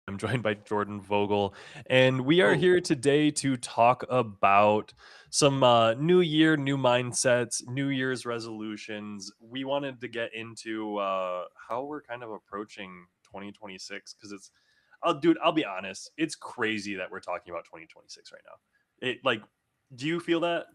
I'm joined by Jordan Vogel, and we are Oh, here today to talk about some new year, new mindsets, New Year's resolutions. We wanted to get into how we're kind of approaching 2026 because dude, I'll be honest, it's crazy that we're talking about 2026 right now. Do you feel that?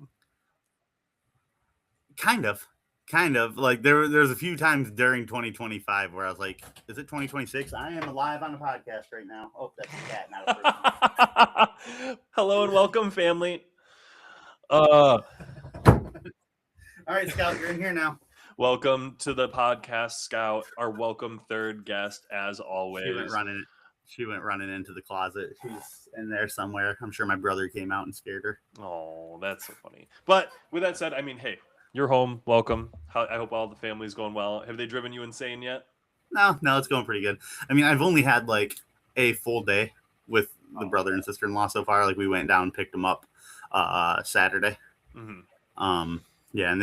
kind of. Kind of. Like there's a few times during 2025 where I was like, is it 2026? I am live on a podcast right now. Oh, that's a cat, not Hello and welcome, family. Uh, a person. All right, Scout, you're in here now. Welcome to the podcast, Scout, our welcome third guest, as She went always. running she went running into the closet. She's in there somewhere. I'm sure my brother came out and scared her. Oh, that's so funny. But with that said, I mean, hey, you're home. Welcome. I hope all the family's going well. Have they driven you insane yet? No, it's going pretty good. I mean, I've only had like a full day with the Oh, brother and sister-in-law so far. Like we went down and picked them up Saturday. hmm Um, yeah, and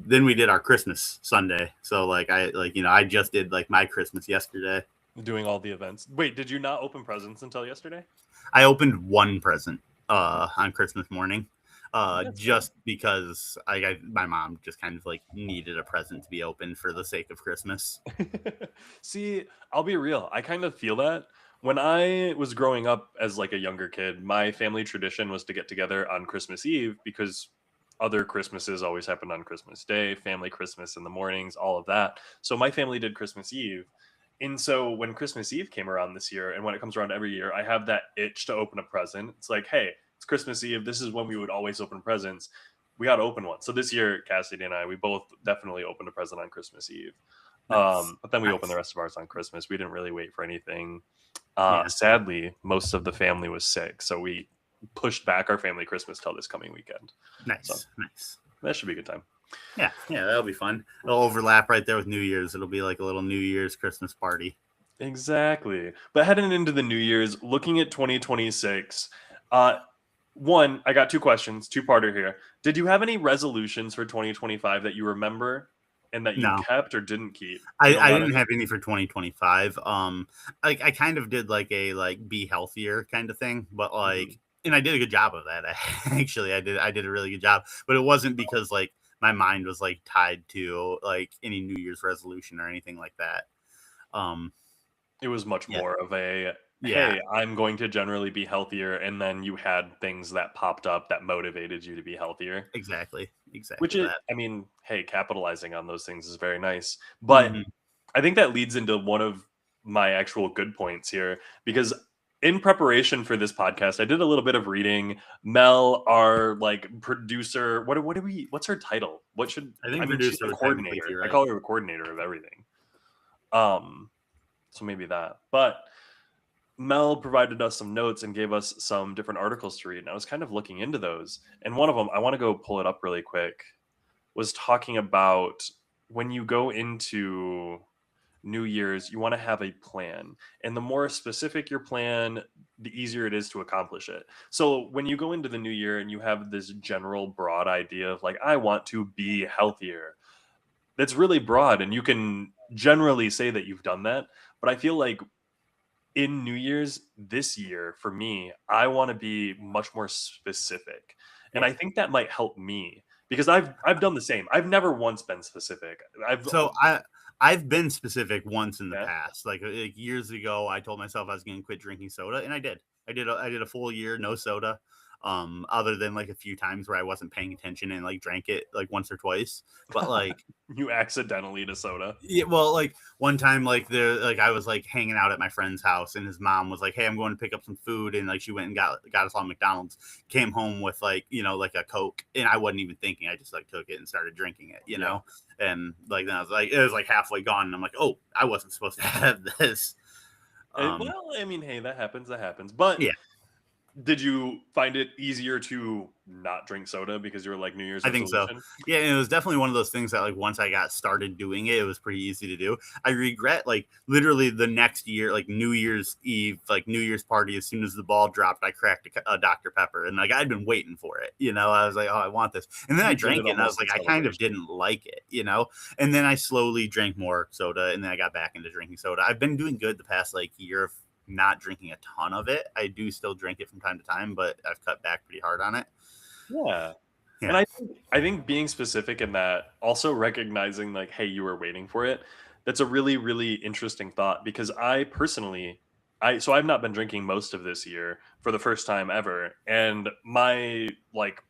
then we did our Christmas Sunday. So I just did like my Christmas yesterday. Doing all the events. Wait, did you not open presents until yesterday? I opened one present on Christmas morning. That's good. Just because my mom just kind of like needed a present to be opened for the sake of Christmas. See, I'll be real. I kind of feel that. When I was growing up as like a younger kid, my family tradition was to get together on Christmas Eve because other Christmases always happened on Christmas Day, family Christmas in the mornings, all of that. So my family did Christmas Eve. And so when Christmas Eve came around this year, and when it comes around every year, I have that itch to open a present. It's like, hey, it's Christmas Eve. This is when we would always open presents. We got to open one. So this year, Cassidy and I, we both definitely opened a present on Christmas Eve. Nice, But then we opened the nice. rest of ours on Christmas. We didn't really wait for anything. Yeah, Sadly, most of the family was sick, so we pushed back our family Christmas till this coming weekend. So nice, nice. that should be a good time. Yeah, that'll be fun. It'll overlap right there with New Year's. It'll be like a little New Year's Christmas party. Exactly. But heading into the New Year's, looking at 2026, uh, one, I got two questions, two-parter here. Did you have any resolutions for 2025 that you remember and that you No, kept or didn't keep? You don't I got didn't any? have any for 2025. Like I kind of did like a like be healthier kind of thing, but Mhm. and I did a good job of that. Actually, I did a really good job, but it wasn't because like my mind was like tied to like any New Year's resolution or anything like that. Um, It was much yeah, more of a, yeah, "Hey, I'm going to generally be healthier," and then you had things that popped up that motivated you to be healthier, exactly which is, that. I mean, hey, capitalizing on those things is very nice. But Hmm. I think that leads into one of my actual good points here because in preparation for this podcast, I did a little bit of reading. Mel, our like producer, what's her title? I I think mean, she's producer the was technically coordinator. too, I right? call her the coordinator of everything. Um, so maybe that. But Mel provided us some notes and gave us some different articles to read. And I was kind of looking into those. And one of them, I want to go pull it up really quick, was talking about when you go into New Year's, you want to have a plan. And the more specific your plan, the easier it is to accomplish it. So when you go into the new year and you have this general broad idea of like, I want to be healthier, that's really broad. And you can generally say that you've done that. But I feel like in New Year's this year, for me, I want to be much more specific. And Yeah. I think that might help me because I've done the same. I've never once been specific. So I've been specific once in the Yeah. past. Like years ago, I told myself I was going to quit drinking soda, and I did. I did a full year no soda. Other than like a few times where I wasn't paying attention and like drank it like once or twice. But like You accidentally eat a soda. yeah, well, like one time, like I was like hanging out at my friend's house, and his mom was like, "Hey, I'm going to pick up some food," and like she went and got us all McDonald's. Came home with like like a Coke, and I wasn't even thinking. I just like took it and started drinking it, Yeah. and like then I was like, it was like halfway gone, and I'm like, oh, I wasn't supposed to have this. Um, Well, I mean, hey, that happens. That happens. But yeah, did you find it easier to not drink soda because you were like New Year's I think so. resolution? Yeah, and it was definitely one of those things that like once I got started doing it, it was pretty easy to do. I regret like literally the next year, like New Year's Eve, like New Year's party. As soon as the ball dropped, I cracked a Dr Pepper, and like I'd been waiting for it. I was like, oh, I want this, and then I You did drank it it, and I was almost in like, I kind of celebration. didn't like it. And then I slowly drank more soda, and then I got back into drinking soda. I've been doing good the past like year, not drinking a ton of it. I do still drink it from time to time, but I've cut back pretty hard on it. Yeah. And Yeah. I think being specific in that, also recognizing like, hey, you were waiting for it. That's a really, really interesting thought because I personally, so I've not been drinking most of this year for the first time ever. And my like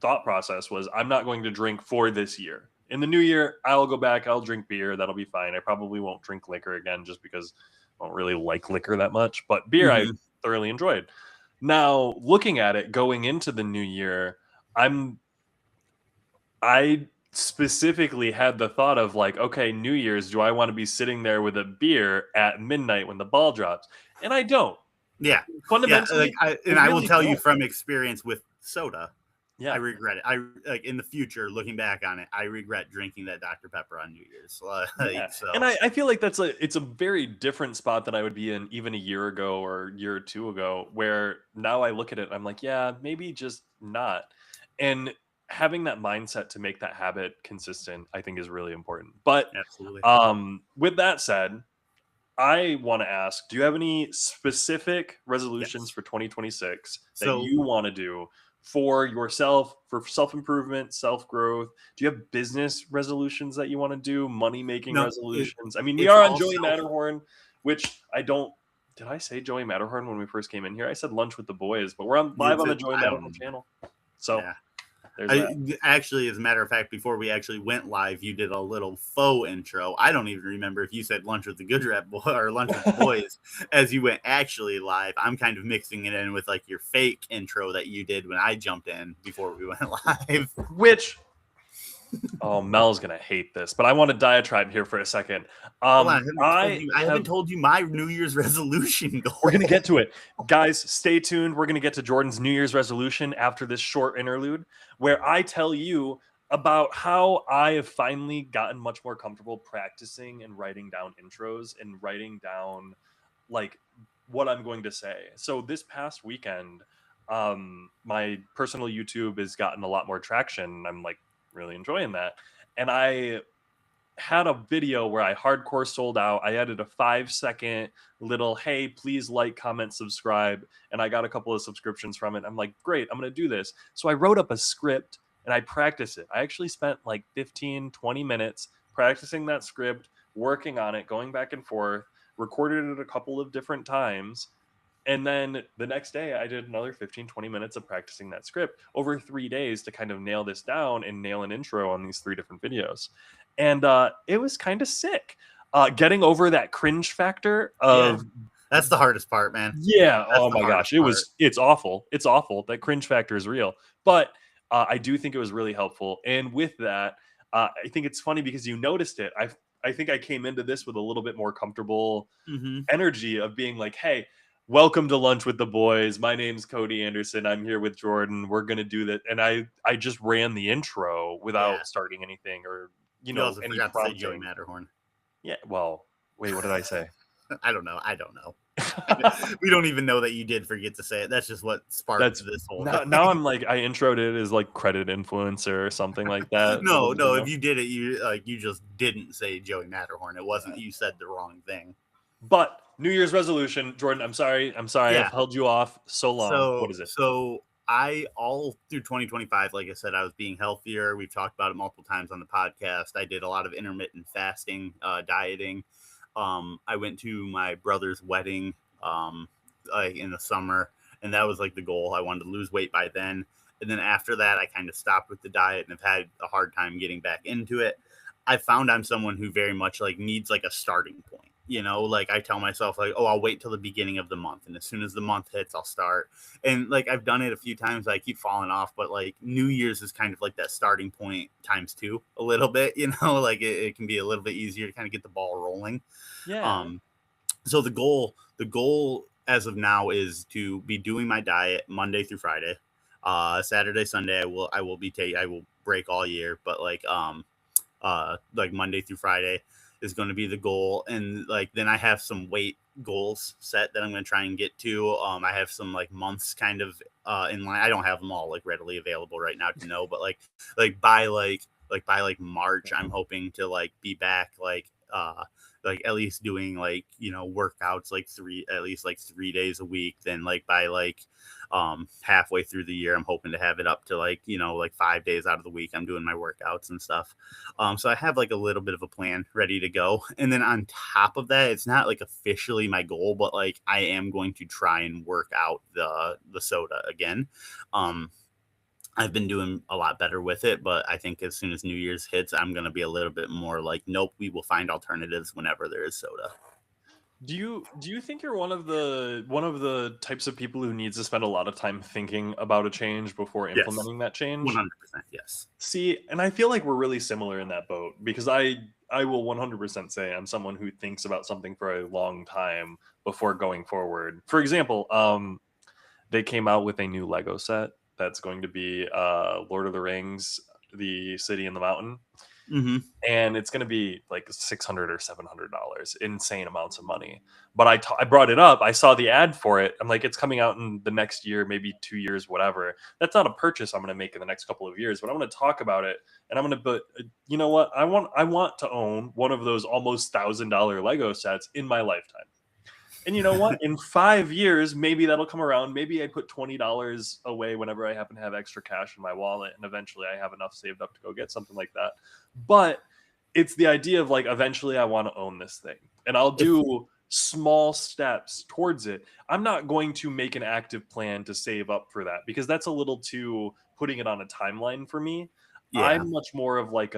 thought process was I'm not going to drink for this year. In the new year, I'll go back, I'll drink beer, that'll be fine. I probably won't drink liquor again just because I don't really like liquor that much, but beer I Mhm. thoroughly enjoyed. Now, looking at it going into the new year, I specifically had the thought of like, okay, New Year's, do I want to be sitting there with a beer at midnight when the ball drops? And I don't. Yeah. Yeah. Fundamentally, I I will really tell you don't. from experience with soda, I Yeah. regret it. I like in the future, looking back on it, I regret drinking that Dr. Pepper on New Year's. Yeah. So And I feel like it's a very different spot than I would be in even a year ago or a year or two ago, where now I look at it, I'm like, yeah, maybe just not. And having that mindset to make that habit consistent, I think is really important. But absolutely. with that said, I want to ask, do you have any specific resolutions Yes. for 2026 that So you want to do for yourself, for self-improvement, self-growth? Do you have business resolutions that you want to do, money-making no, resolutions? I mean, we it's are on all Joey self. Matterhorn, which I don't did I say Joey Matterhorn when we first came in here? I said lunch with the boys, but we're on live on the Joey I Matterhorn don't. channel. So Yeah. there's that. Actually, as a matter of fact, before we actually went live, you did a little faux intro. I don't even remember if you said lunch with the good rap boy or lunch with the boys as you went actually live. I'm kind of mixing it in with like your fake intro that you did when I jumped in before we went live. Which oh, Mel's gonna hate this, but I want to diatribe here for a second. Hold on, I haven't I told you my New Year's resolution We're goal. going to get to it. Guys, stay tuned. We're going to get to Jordan's New Year's resolution after this short interlude where I tell you about how I have finally gotten much more comfortable practicing and writing down intros and writing down like what I'm going to say. So this past weekend, my personal YouTube has gotten a lot more traction. I'm like really enjoying that. And I had a video where I hardcore sold out. I added a 5-second little, hey, please like, comment, subscribe. And I got a couple of subscriptions from it. I'm like, great, I'm going to do this. So I wrote up a script and I practiced it. I actually spent like 15, 20 minutes practicing that script, working on it, going back and forth, recorded it a couple of different times. And then the next day, I did another 15, 20 minutes of practicing that script over 3 days to kind of nail this down and nail an intro on these 3 different videos. And it was kind of sick. Getting over that cringe factor Yeah, of, that's the hardest part, man. yeah, That's oh the my gosh, hardest part. it's awful. It's awful. That cringe factor is real. But I do think it was really helpful. And with that, I think it's funny because you noticed it. I think I came into this with a little bit more comfortable Mm-hmm. energy of being like, hey, welcome to lunch with the boys. My name's Cody Anderson. I'm here with Jordan. We're gonna do that. And I just ran the intro Yeah. without starting anything or You also any forgot to say Joey prompting. Matterhorn. Yeah. Well, wait, what did I say? I don't know. We don't even know that you did forget to say it. That's just what sparked That's this whole now thing. I'm like I introed it as like credit influencer or something like that for the No. If video. you did it, you just didn't say Joey Matterhorn. It wasn't you said the wrong thing. But New Year's resolution, Jordan. I'm sorry. I've Yeah. held you off so long. What is it? So I all through 2025, like I said, I was being healthier. We've talked about it multiple times on the podcast. I did a lot of intermittent fasting, dieting. I went to my brother's wedding like in the summer, and that was like the goal. I wanted to lose weight by then. And then after that, I kind of stopped with the diet and have had a hard time getting back into it. I found I'm someone who very much like needs like a starting point. Like I tell myself like, oh, I'll wait till the beginning of the month, and as soon as the month hits, I'll start. And like I've done it a few times, I keep falling off, but like New Year's is kind of like that starting point times 2 a little bit. Like it can be a little bit easier to kind of get the ball rolling. Yeah. So the goal as of now is to be doing my diet Monday through Friday. Saturday, Sunday, I will break all year, but like Monday through Friday is going to be the goal. And like, then I have some weight goals set that I'm going to try and get to. I have some like months kind of in line. I don't have them all like readily available right now to know, but like by March, I'm hoping to like be back like like at least doing like, you know, workouts like at least like 3 days a week. Then like by like halfway through the year, I'm hoping to have it up to like, you know, like 5 days out of the week I'm doing my workouts and stuff. So I have like a little bit of a plan ready to go. And then on top of that, it's not like officially my goal, but like I am going to try and work out the soda again. I've been doing a lot better with it, but I think as soon as New Year's hits, I'm going to be a little bit more like, nope, we will find alternatives whenever there is soda. Do you think you're one of the types of people who needs to spend a lot of time thinking about a change before Yes, implementing that change? 100%. Yes. See, and I feel like we're really similar in that boat because I will 100% say I'm someone who thinks about something for a long time before going forward. For example, they came out with a new Lego set that's going to be Lord of the Rings, the City in the Mountain, Mm-hmm. and it's going to be like $600 or $700, insane amounts of money. But I brought it up. I saw the ad for it. I'm like, it's coming out in the next year, maybe 2 years, whatever. That's not a purchase I'm going to make in the next couple of years, but I'm going to talk about it, and I'm going to. But you know what? I want to own one of those almost $1,000 Lego sets in my lifetime. And you know what? In 5 years, maybe that'll come around. Maybe I put $20 away whenever I happen to have extra cash in my wallet, and eventually I have enough saved up to go get something like that. But it's the idea of like eventually I want to own this thing, and I'll do small steps towards it. I'm not going to make an active plan to save up for that because that's a little too putting it on a timeline for me. Yeah. I'm much more of like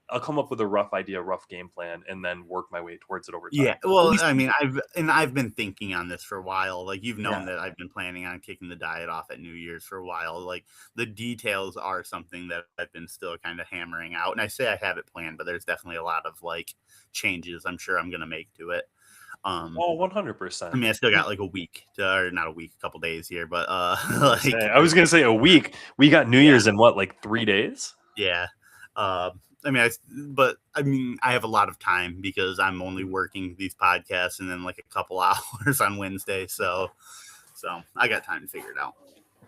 I'll come up with a rough idea, rough game plan, and then work my way towards it over time. Yeah. At Well, least, I mean, I've been thinking on this for a while. Like you've known yeah. that I've been planning on kicking the diet off at New Year's for a while. Like the details are something that I've been still kind of hammering out. And I say I have it planned, but there's definitely a lot of like changes I'm sure I'm gonna make to it. Oh, I 100%. mean, I still got like a week or not a week, a couple days here, but like I was gonna say a week. We got New yeah, Year's in what, like 3 days? yeah. I mean, I mean, I have a lot of time because I'm only working these podcasts and then like a couple hours on Wednesday, so I got time to figure it out.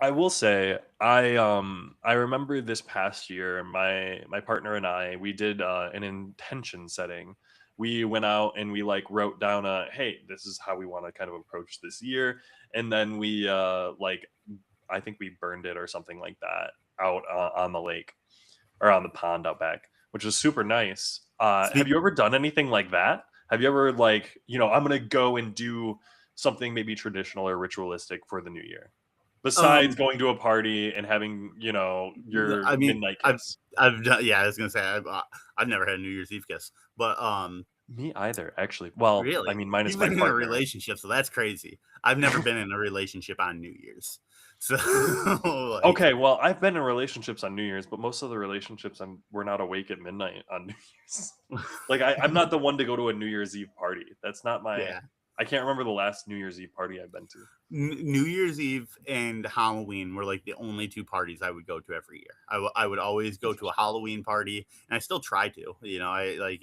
I will say I remember this past year my partner and we did an intention setting. We went out and we like wrote down hey, this is how we want to kind of approach this year, and then we like I think we burned it or something like that out on the lake or on the pond out back, which was super nice. Have Speak. you ever done anything like that? Have you ever like, I'm gonna go and do something maybe traditional or ritualistic for the new year? Besides Um, going to a party and having, your I mean, midnight I've kiss. I've done, yeah, I was gonna say I've never had a New Year's Eve kiss, but Me either, actually. Well, I really, mean, minus you've my been in a partner. relationship, so that's crazy. I've never been in a relationship on New Year's, so like, Okay, well, I've been in relationships on New Year's, but most of the relationships we're not awake at midnight on New Year's. Like I'm not the one to go to a New Year's Eve party. That's not my. yeah. I can't remember the last New Year's Eve party I've been to. New Year's Eve and Halloween were like the only two parties I would go to every year. I would always go to a Halloween party, and I still try to. I like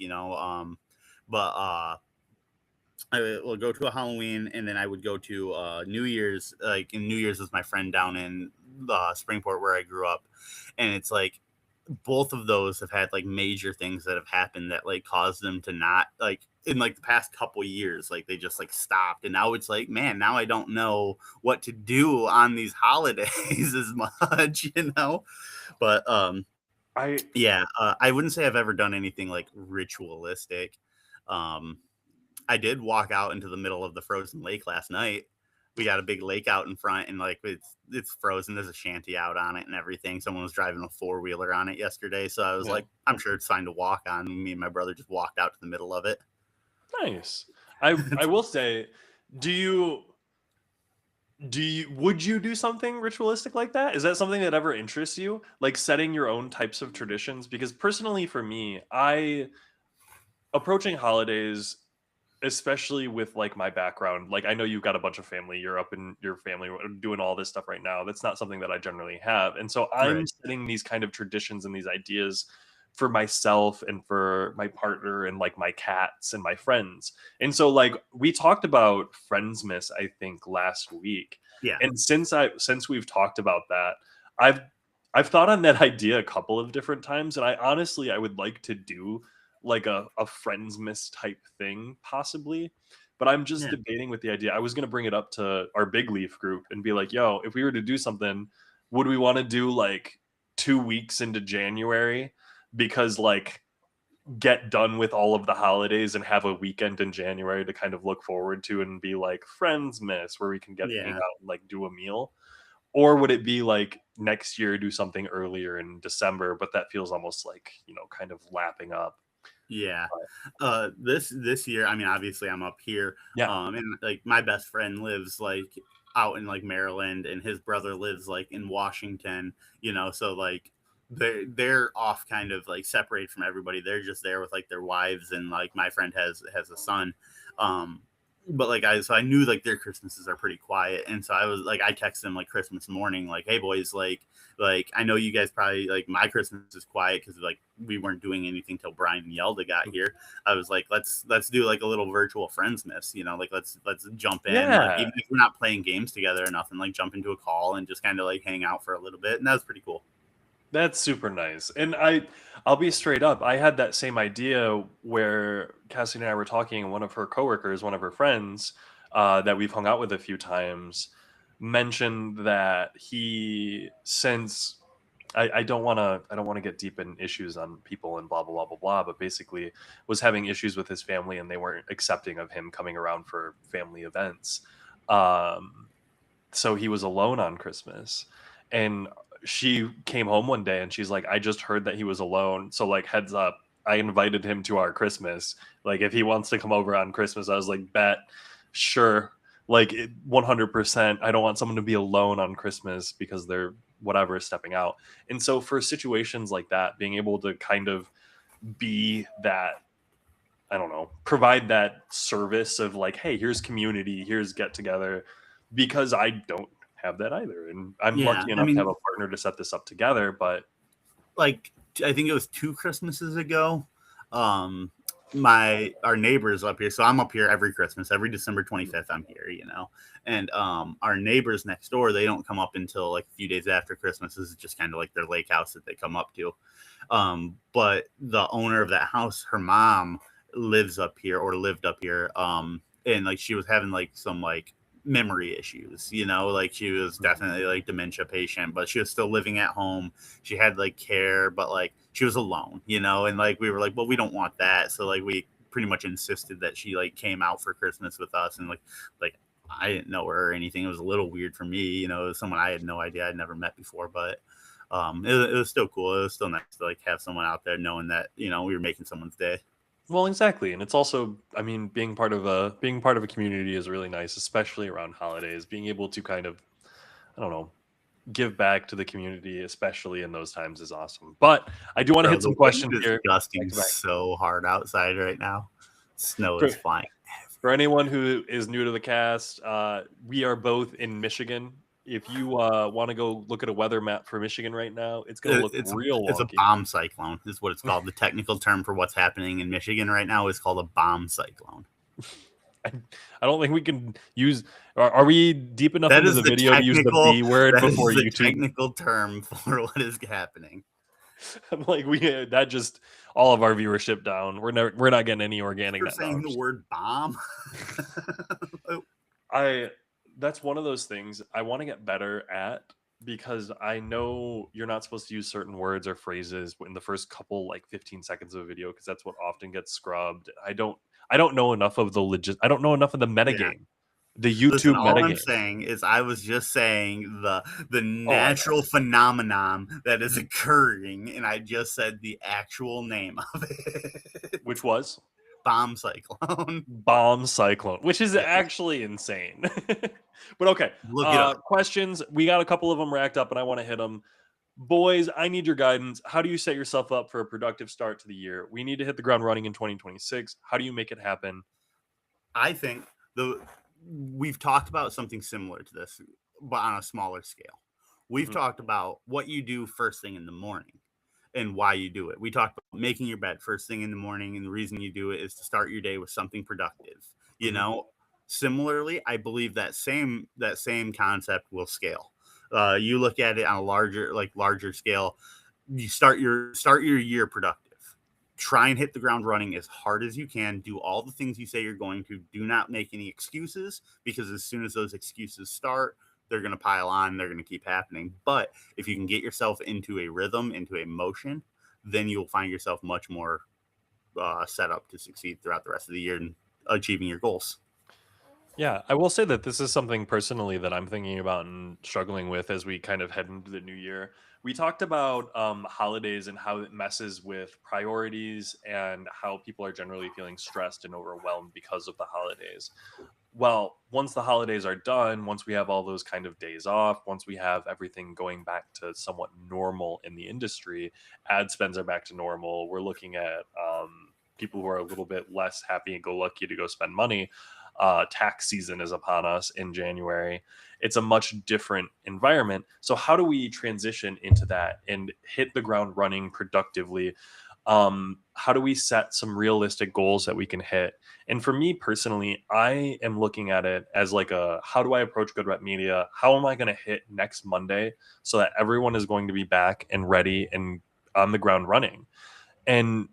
but I will go to a Halloween, and then I would go to New Year's. Like in New Year's with my friend down in Springport where I grew up, and it's like both of those have had like major things that have happened that like caused them to not like in like the past couple years, like they just like stopped, and now it's like, man, now I don't know what to do on these holidays as much. But I yeah, I wouldn't say I've ever done anything like ritualistic. um I did walk out into the middle of the frozen lake last night. We got a big lake out in front, and like it's frozen. There's a shanty out on it and everything. Someone was driving a 4-wheeler on it yesterday, so I was Yeah, like, I'm sure it's fine to walk on. Me and my brother just walked out to the middle of it. nice. I will say, do you would you do something ritualistic like that? Is that something that ever interests you? Like setting your own types of traditions? Because personally for me, I approaching holidays, especially with like my background, like I know you've got a bunch of family, you're up in your family doing all this stuff right now. That's not something that I generally have. And so I'm Right. setting these kind of traditions and these ideas for myself and for my partner and like my cats and my friends. And so like we talked about Friendsmas, I think last week. Yeah. And since we've talked about that, I've I've thought on that idea a couple of different times, and I honestly I would like to do like a Friendsmas type thing, possibly. But I'm just Yeah. debating with the idea. I was going to bring it up to our Big Leaf group and be like, yo, if we were to do something, would we want to do like 2 weeks into January? Because like get done with all of the holidays and have a weekend in January to kind of look forward to and be like Friendsmas where we can get hang Yeah. out and like do a meal? Or would it be like next year do something earlier in December, but that feels almost like, kind of lapping up. Yeah. But This year, I mean, obviously I'm up here. yeah. And like my best friend lives like out in like Maryland, and his brother lives like in Washington, so like they're off kind of like separated from everybody. They're just there with like their wives, and like my friend has a son. Um but like I knew like their Christmases are pretty quiet, and so I was like, I texted them like Christmas morning, like, hey boys, like I know you guys probably like my Christmas is quiet because like we weren't doing anything till Brian and Yelda got here. I was like, let's do like a little virtual Friendsmas, like let's jump in, like Yeah. even if we're not playing games together or nothing, like jump into a call and just kind of like hang out for a little bit, and that was pretty cool. That's super nice. And I'll be straight up. I had that same idea where Cassie and I were talking, and one of her coworkers, one of her friends, that we've hung out with a few times, mentioned that since I don't want to get deep in issues on people and blah blah blah blah blah, but basically was having issues with his family and they weren't accepting of him coming around for family events. Um, so he was alone on Christmas, and she came home one day and she's like, I just heard that he was alone, so like heads up, I invited him to our Christmas, like if he wants to come over on Christmas. I was like, bet, sure, like 100%. I don't want someone to be alone on Christmas because they're whatever stepping out. And so for situations like that, being able to kind of be that, I don't know, provide that service of like, hey, here's community, here's get together, because I don't have that either. And I'm Yeah, lucky I enough to have mean, a partner to set this up together. But like I think it was 2 Christmases ago. Um, our neighbors up here. So I'm up here every Christmas, every December 25th. I'm here, and our neighbors next door, they don't come up until like a few days after Christmas. This is just kind of like their lake house that they come up to. But the owner of that house, her mom lives up here or lived up here. And like she was having like some like memory issues, like she was definitely like dementia patient, but she was still living at home. She had like care, but like she was alone, and like we were like, well, we don't want that. So like we pretty much insisted that she like came out for Christmas with us, and like I didn't know her or anything. It was a little weird for me, it was someone I had no idea, I'd never met before, but it was still cool. It was still nice to like have someone out there knowing that, we were making someone's day. well, exactly. And it's also, I mean, being part of a community is really nice, especially around holidays. Being able to kind of, I don't know, give back to the community, especially in those times, is awesome. But I do want to Bro, hit the some wind questions is here. gusting Back to back. so hard outside right now. Snow For, is flying. for anyone who is new to the cast, we are both in Michigan. If you want to go look at a weather map for Michigan right now, it's going to look It's a real it's a wonky. bomb cyclone is what it's called. The technical term for what's happening in Michigan right now is called a bomb cyclone. I don't think we can use. Are we deep enough That into is the the video to use the technical B word that is before the YouTube? technical term for what is happening. I'm like, that just all of our viewership down. We're not getting any organic. You're saying the word bomb. That's one of those things I want to get better at, because I know you're not supposed to use certain words or phrases in the first couple like 15 seconds of a video, because that's what often gets scrubbed. I don't know enough of I don't know enough of the Yeah. metagame. The Listen, YouTube all I'm metagame. saying is I was just saying the Oh, I know. natural phenomenon that is occurring, and I just said the actual name of it. Which was Bomb cyclone. bomb cyclone, which is Yeah, actually insane. But okay, look it up. questions. We got a couple of them racked up, and I want to hit them. Boys, I need your guidance. How do you set yourself up for a productive start to the year? We need to hit the ground running in 2026. How do you make it happen? I think we've talked about something similar to this, but on a smaller scale. We've Mhm. talked about what you do first thing in the morning and why you do it. We talked about making your bed first thing in the morning, and the reason you do it is to start your day with something productive. You Mhm. know, similarly, I believe that same concept will scale. You look at it on a larger scale. You start your year productive. try and hit the ground running as hard as you can. Do all the things you say you're going to. Do not make any excuses, because as soon as those excuses start, they're going to pile on. They're going to keep happening. But if you can get yourself into a rhythm, into a motion, then you'll find yourself much more set up to succeed throughout the rest of the year and achieving your goals. Yeah, I will say that this is something personally that I'm thinking about and struggling with as we kind of head into the new year. We talked about holidays and how it messes with priorities and how people are generally feeling stressed and overwhelmed because of the holidays. Well, once the holidays are done, once we have all those kind of days off, once we have everything going back to somewhat normal in the industry, ad spends are back to normal. We're looking at people who are a little bit less happy and go lucky to go spend money. Tax season is upon us in January. It's a much different environment. So, how do we transition into that and hit the ground running productively? How do we set some realistic goals that we can hit? And for me personally, I am looking at it as like a how do I approach Good Rep Media? How am I going to hit next Monday so that everyone is going to be back and ready and on the ground running? And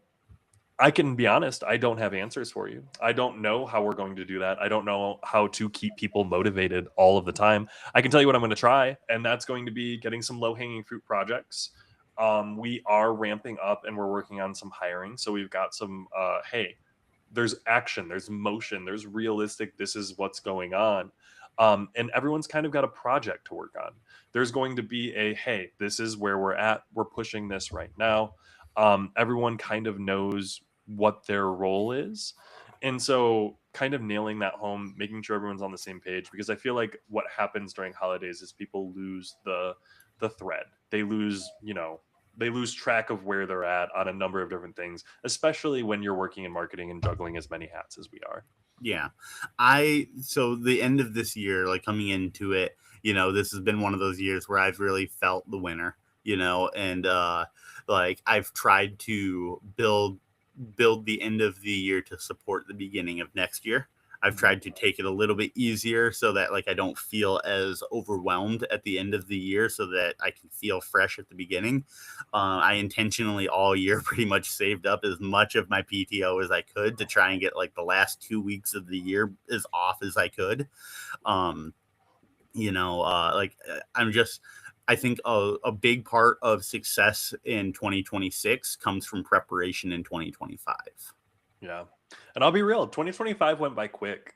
I can be honest, I don't have answers for you. I don't know how we're going to do that. I don't know how to keep people motivated all of the time. I can tell you what I'm going to try, and that's going to be getting some low hanging fruit projects. We are ramping up and we're working on some hiring. So we've got some, hey, there's action, there's motion, there's realistic, this is what's going on. And everyone's kind of got a project to work on. There's going to be a, hey, this is where we're at. We're pushing this right now. Everyone kind of knows what their role is. And so kind of nailing that home, making sure everyone's on the same page, because I feel like what happens during holidays is people lose the thread. They lose, they lose track of where they're at on a number of different things, especially when you're working in marketing and juggling as many hats as we are. Yeah. So the end of this year, like coming into it, this has been one of those years where I've really felt the winter, and like I've tried to build the end of the year to support the beginning of next year. I've tried to take it a little bit easier so that like I don't feel as overwhelmed at the end of the year, so that I can feel fresh at the beginning. I intentionally all year pretty much saved up as much of my PTO as I could to try and get like the last 2 weeks of the year as off as I could. I think a big part of success in 2026 comes from preparation in 2025. Yeah. And I'll be real, 2025 went by quick.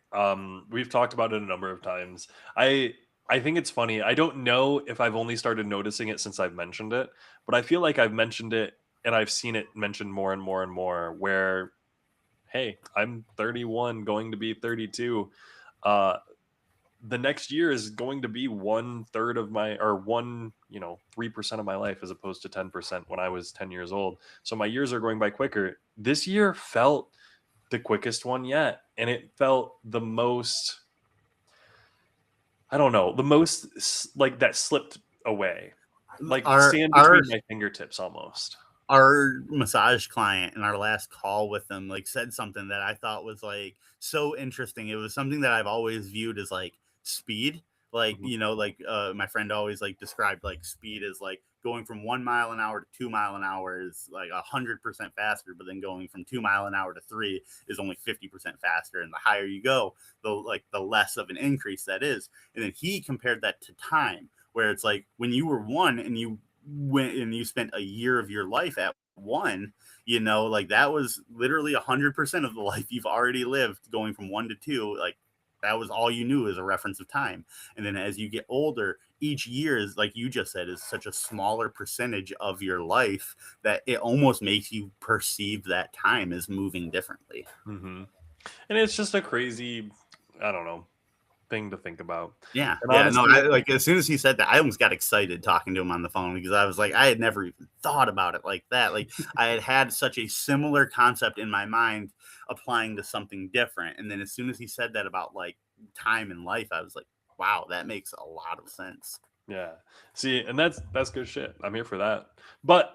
We've talked about it a number of times. I think it's funny. I don't know if I've only started noticing it since I've mentioned it, but I feel like I've mentioned it and I've seen it mentioned more and more and more where, hey, I'm 31 going to be 32. The next year is going to be 1/3 of my, or 3% of my life, as opposed to 10% when I was 10 years old. So my years are going by quicker. This year felt the quickest one yet. And it felt the most, I don't know, the most like that slipped away, like Our sand our between my fingertips almost. our massage client in our last call with them like said something that I thought was like so interesting. It was something that I've always viewed as like speed. Like, Mhm. my friend always like described like speed as like going from 1 mile an hour to 2 mile an hour is like 100% faster, but then going from 2 mile an hour to 3 is only 50% faster. And the higher you go, the less of an increase that is. And then he compared that to time, where it's like when you were one and you went and you spent a year of your life at one, like that was literally 100% of the life you've already lived, going from 1 to 2. Like that was all you knew as a reference of time. And then as you get older, each year is, like you just said, is such a smaller percentage of your life that it almost makes you perceive that time as moving differently. Mhm. And it's just a crazy, I don't know, thing to think about. Yeah, And yeah, no, honestly, I like as soon as he said that, I almost got excited talking to him on the phone, because I was like, I had never even thought about it like that. Like I had such a similar concept in my mind applying to something different. And then as soon as he said that about like time and life, I was like, wow, that makes a lot of sense. yeah. See, and that's good shit. I'm here for that. But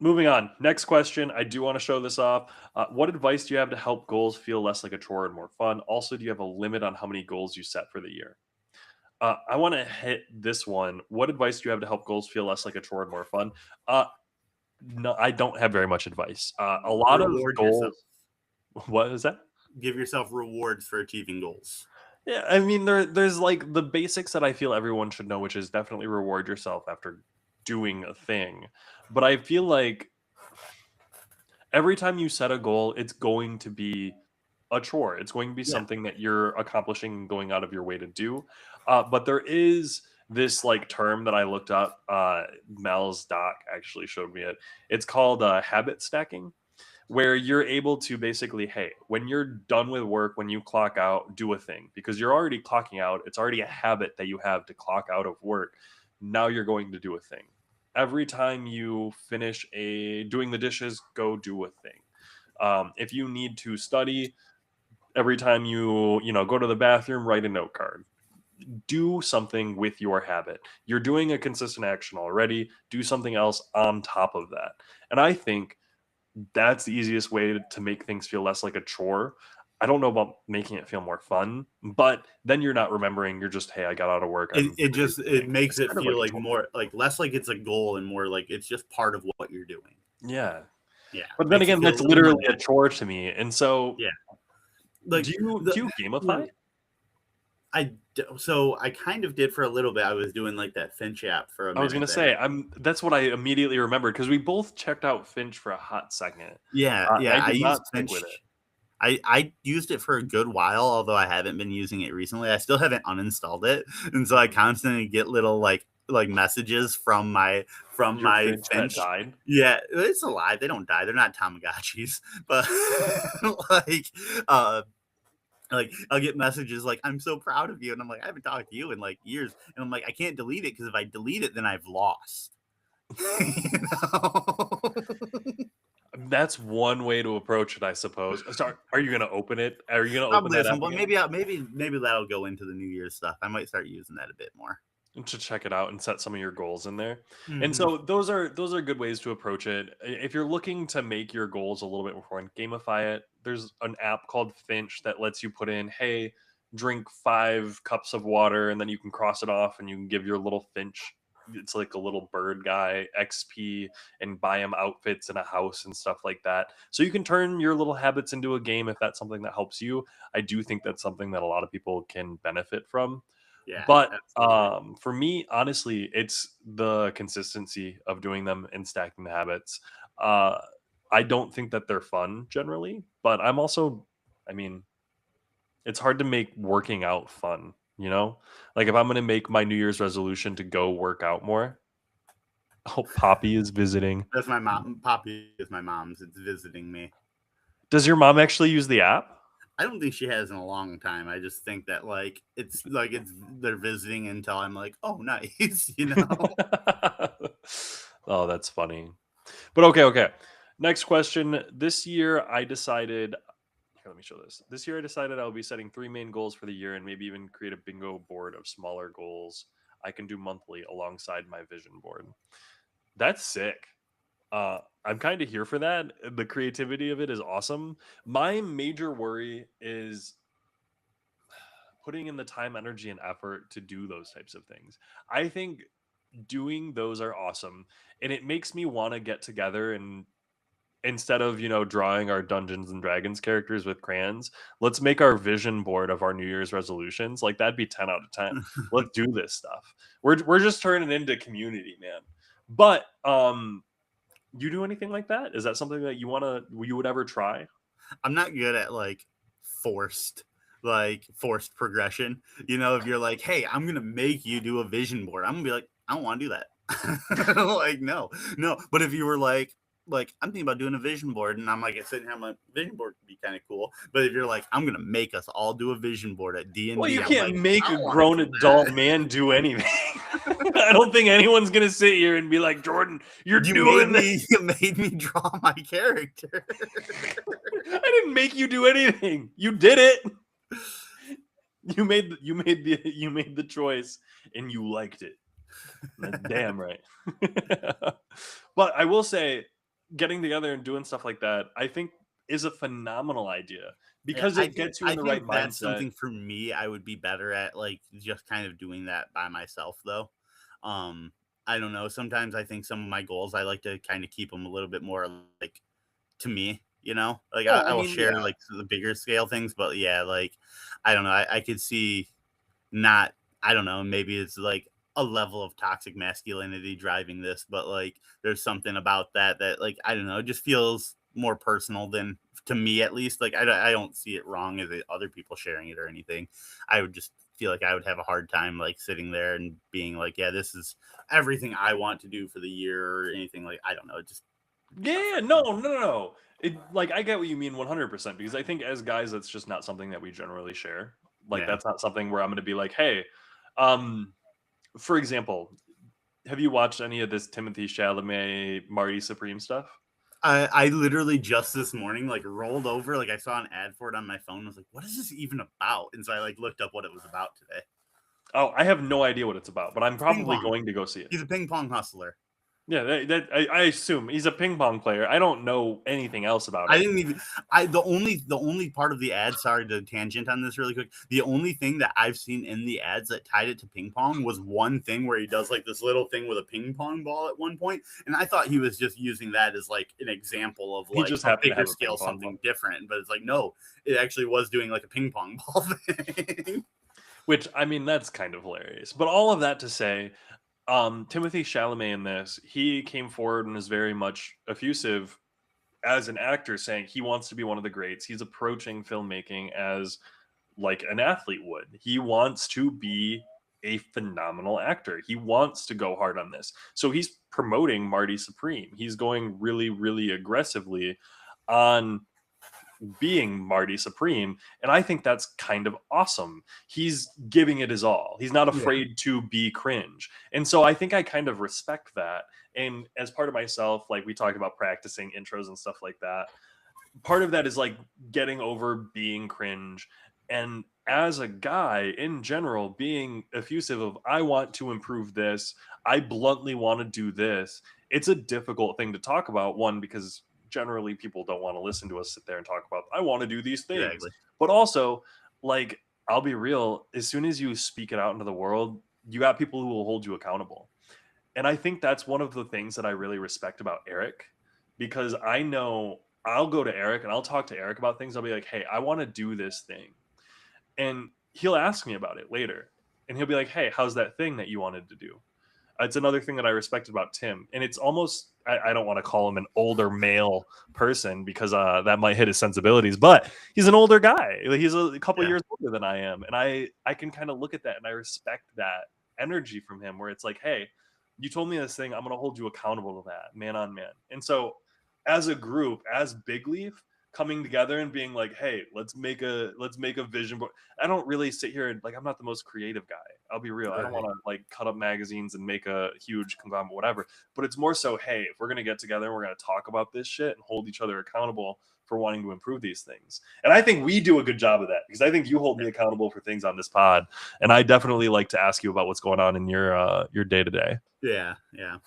moving on. Next question. I do want to show this off. What advice do you have to help goals feel less like a chore and more fun? Also, do you have a limit on how many goals you set for the year? I want to hit this one. What advice do you have to help goals feel less like a chore and more fun? Uh, No, I don't have very much advice. A lot of Reward yourself. goals. What is that? Give yourself rewards for achieving goals. Yeah, I mean there's like the basics that I feel everyone should know, which is definitely reward yourself after doing a thing. But I feel like every time you set a goal, it's going to be a chore. It's going to be Yeah. something that you're accomplishing and going out of your way to do. But there is this like term that I looked up. Mel's doc actually showed me it. It's called habit stacking, where you're able to basically, hey, when you're done with work, when you clock out, do a thing because you're already clocking out. It's already a habit that you have to clock out of work. Now you're going to do a thing. Every time you finish doing the dishes, go do a thing. If you need to study, every time you go to the bathroom, write a note card. Do something with your habit. You're doing a consistent action already. Do something else on top of that. And I think that's the easiest way to make things feel less like a chore. I don't know about making it feel more fun, but then you're not remembering. You're just, hey, I got out of work. I'm It gonna do just the it thing. makes It's it kind of feel like a like chore. more like less like it's a goal and more like it's just part of what you're doing. Yeah, Yeah, but then makes it again, feel that's a little more. literally a chore to me. And so, Yeah, like do you gamify? so I kind of did for a little bit. I was doing like that Finch app for a I was minute gonna there. say, that's what I immediately remembered because we both checked out Finch for a hot second. Yeah, I yeah. I did used not stick Finch. with it. I used it for a good while, although I haven't been using it recently. I still haven't uninstalled it, and so I constantly get little like messages from my Your Finch that Finch. died. Yeah, it's alive. They don't die. They're not Tamagotchis, but like like I'll get messages like I'm so proud of you, and I'm like I haven't talked to you in like years, and I'm like I can't delete it because if I delete it, then I've lost. You know? That's one way to approach it, I suppose. Sorry, are you gonna open it? Are you gonna open Probably that at some app point. again? Maybe that'll go into the New Year's stuff. I might start using that a bit more. To check it out and set some of your goals in there. And Mm-hmm. so those are good ways to approach it. If you're looking to make your goals a little bit more fun, gamify it. There's an app called Finch that lets you put in, hey, drink 5 cups of water, and then you can cross it off and you can give your little Finch. It's like a little bird guy XP and buy him outfits and a house and stuff like that. So you can turn your little habits into a game if that's something that helps you. I do think that's something that a lot of people can benefit from. Yeah, But absolutely. for me, honestly, it's the consistency of doing them and stacking the habits. Uh, I don't think that they're fun generally, but I mean, it's hard to make working out fun, you know? Like if I'm going to make my New Year's resolution to go work out more, oh, Poppy is visiting. That's my mom. Poppy is my mom's. It's visiting me. Does your mom actually use the app? I don't think she has in a long time. I just think that it's they're visiting until I'm like, oh, nice, you know. Oh, that's funny. But okay. Next question. This year I decided here, let me show this. This year I decided I'll be setting 3 main goals for the year and maybe even create a bingo board of smaller goals I can do monthly alongside my vision board. That's sick. I'm kind of here for that. The creativity of it is awesome. My major worry is putting in the time, energy, and effort to do those types of things. I think doing those are awesome. And it makes me want to get together and instead of drawing our Dungeons and Dragons characters with crayons, let's make our vision board of our New Year's resolutions. Like that'd be 10 out of 10. Let's do this stuff. We're just turning into community, man. But you do anything like that? Is that something that you would ever try? I'm not good at forced forced progression. You know, if you're like, hey, I'm gonna make you do a vision board, I'm gonna be like, I don't want to do that. Like, no. But if you were like I'm thinking about doing a vision board, and I'm like sitting here, I'm like, vision board would be kind of cool. But if you're like, I'm gonna make us all do a vision board at D and Well, you D, I'm can't like, make I a don't want to grown do adult that. man do anything. I don't think anyone's gonna sit here and be like, Jordan, you're You made doing this. me draw my character. I didn't make you do anything. You did it. You made the choice and you liked it. That's damn right. But I will say, getting together and doing stuff like that, I think is a phenomenal idea Yeah, because it gets you in I the right think that's mindset. something for me I would be better at, like just kind of doing that by myself though. Um I don't know. Sometimes I think some of my goals, I like to kind of keep them a little bit more like to me, like Oh, I I will mean, share yeah. like the bigger scale things, but yeah, like I don't know. I could see not, I don't know, maybe it's like a level of toxic masculinity driving this, but like there's something about that like I don't know, it just feels more personal than to me at least. Like I don't see it wrong as other people sharing it or anything. I would just feel like I would have a hard time like sitting there and being like, yeah, this is everything I want to do for the year or anything. Like I don't know, it just not Yeah, for no, me. no, no, no. Like I get what you mean 100% because I think as guys that's just not something that we generally share. Like Yeah. that's not something where I'm going to be like, "Hey, um for example, have you watched any of this Timothy Chalamet Marty Supreme stuff?" I literally just this morning like rolled over, like I saw an ad for it on my phone. I was like, what is this even about? And so I like looked up what it was about today. Oh, I have no idea what it's about, but I'm It's ping probably pong. going to go see it. He's a ping pong hustler. Yeah, I assume he's a ping pong player. I don't know anything else about I it. didn't even the only part of the ad, sorry to tangent on this really quick. The only thing that I've seen in the ads that tied it to ping pong was one thing where he does like this little thing with a ping pong ball at one point, and I thought he was just using that as like an example of He like just a happened to bigger have a ping scale pong ball, something different, but it's like no, it actually was doing like a ping pong ball thing. which I mean that's kind of hilarious. But all of that to say, Timothy Chalamet in this, he came forward and is very much effusive as an actor, saying he wants to be one of the greats. He's approaching filmmaking as like an athlete would. He wants to be a phenomenal actor. He wants to go hard on this. So he's promoting Marty Supreme. He's going really, really aggressively on being Marty Supreme. And I think that's kind of awesome. He's giving it his all. He's not Yeah. afraid to be cringe. And so I think I kind of respect that. And as part of myself, like we talked about practicing intros and stuff like that, part of that is like getting over being cringe. And as a guy in general, being effusive of, I want to improve this, I bluntly want to do this. It's a difficult thing to talk about. One, because generally people don't want to listen to us sit there and talk about, I want to do these things. Exactly. But also, like, I'll be real, as soon as you speak it out into the world, you got people who will hold you accountable. And I think that's one of the things that I really respect about Eric, because I know I'll go to Eric and I'll talk to Eric about things. I'll be like, hey, I want to do this thing. And he'll ask me about it later. And he'll be like, hey, how's that thing that you wanted to do? It's another thing that I respect about Tim. And it's almost, I don't want to call him an older male person because that might hit his sensibilities, but he's an older guy. Like, he's a couple Yeah. years older than I am. And I can kind of look at that and I respect that energy from him where it's like, hey, you told me this thing, I'm going to hold you accountable to that, man on man. And so as a group, as Big Leaf, coming together and being like, hey, let's make a vision board. I don't really sit here and like, I'm not the most creative guy. I'll be real. I don't Right. want to like cut up magazines and make a huge conglomerate, whatever. But it's more so, hey, if we're gonna get together and we're gonna talk about this shit and hold each other accountable for wanting to improve these things. And I think we do a good job of that because I think you hold me accountable for things on this pod. And I definitely like to ask you about what's going on in your day to day. Yeah. Yeah.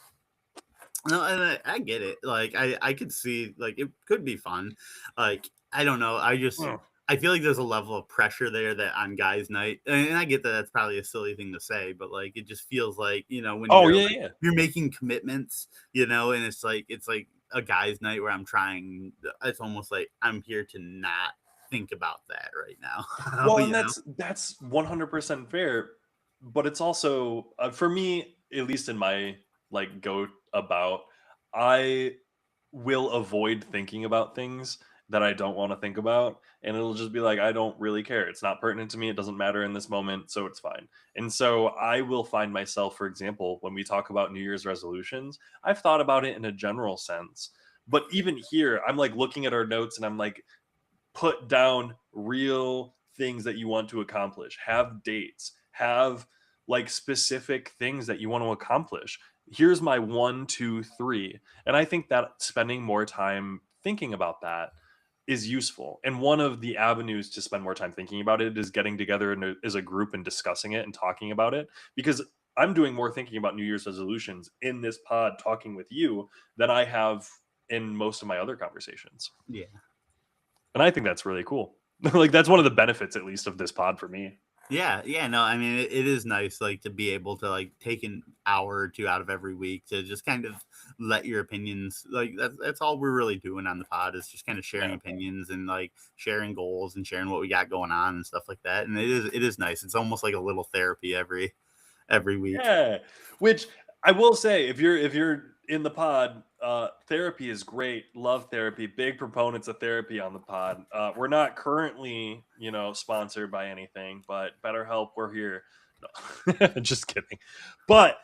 No, and I get it. Like I could see like it could be fun. Like I don't know. I feel like there's a level of pressure there that on guys' night, and I get that that's probably a silly thing to say, but like it just feels like when Oh you're yeah, like yeah. you're making commitments, and it's like a guys' night where I'm trying. It's almost like I'm here to not think about that right now. Well, and you know? that's 100% fair, but it's also for me, at least in my like go about, I will avoid thinking about things that I don't want to think about, and it'll just be like I don't really care. It's not pertinent to me. It doesn't matter in this moment, so it's fine. And so I will find myself, for example, when we talk about New Year's resolutions, I've thought about it in a general sense, but even here, I'm like looking at our notes and I'm like, put down real things that you want to accomplish, have dates, have like specific things that you want to accomplish. Here's my 1 2 3, and I think that spending more time thinking about that is useful. And one of the avenues to spend more time thinking about it is getting together as a group and discussing it and talking about it, because I'm doing more thinking about New Year's resolutions in this pod talking with you than I have in most of my other conversations. Yeah. And I think that's really cool. Like that's one of the benefits, at least, of this pod for me. Yeah, no, I mean it is nice like to be able to like take an hour or two out of every week to just kind of let your opinions like that's all we're really doing on the pod is just kind of sharing Yeah. opinions and like sharing goals and sharing what we got going on and stuff like that. And it is nice. It's almost like a little therapy every week. Yeah, which I will say, if you're in the pod, therapy is great. Love therapy. Big proponents of therapy on the pod. We're not currently, sponsored by anything, but BetterHelp, we're here. No, just kidding. But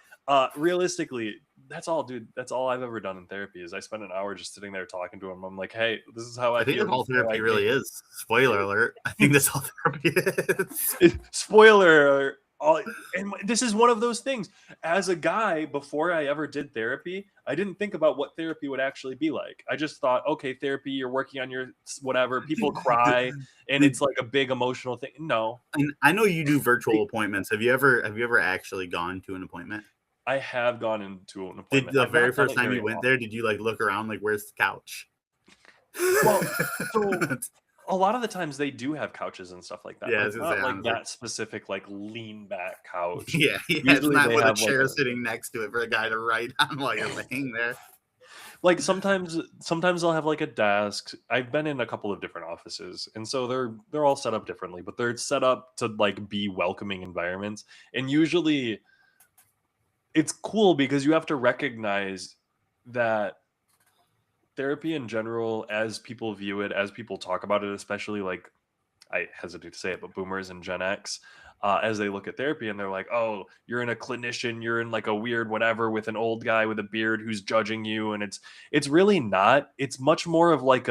realistically, that's all, dude. That's all I've ever done in therapy is I spend an hour just sitting there talking to him. I'm like, hey, this is how I I think feel. that's This all is how I therapy think. really is. Spoiler alert. I think that's all therapy is. Spoiler. And this is one of those things. As a guy, before I ever did therapy, I didn't think about what therapy would actually be like. I just thought, okay, therapy, you're working on your whatever. People cry, and it's like a big emotional thing. No, And I know you do virtual appointments. Have you ever actually gone to an appointment? I have gone into an Did appointment. the I've very not done first it time very you went often. there, did you like look around like where's the couch? Well, so a lot of the times they do have couches and stuff like that, Yeah, but I it's was gonna not say like honestly. that specific like lean back couch. Yeah, it's Usually not they with a have like chair a sitting next to it for a guy to write on while you're laying there. like sometimes they'll have like a desk. I've been in a couple of different offices, and so they're all set up differently, but they're set up to like be welcoming environments. And usually it's cool because you have to recognize that therapy in general, as people view it, as people talk about it, especially like I hesitate to say it, but boomers and Gen X, as they look at therapy and they're like, oh, you're in a clinician, you're in like a weird whatever with an old guy with a beard who's judging you. And it's really not. It's much more of like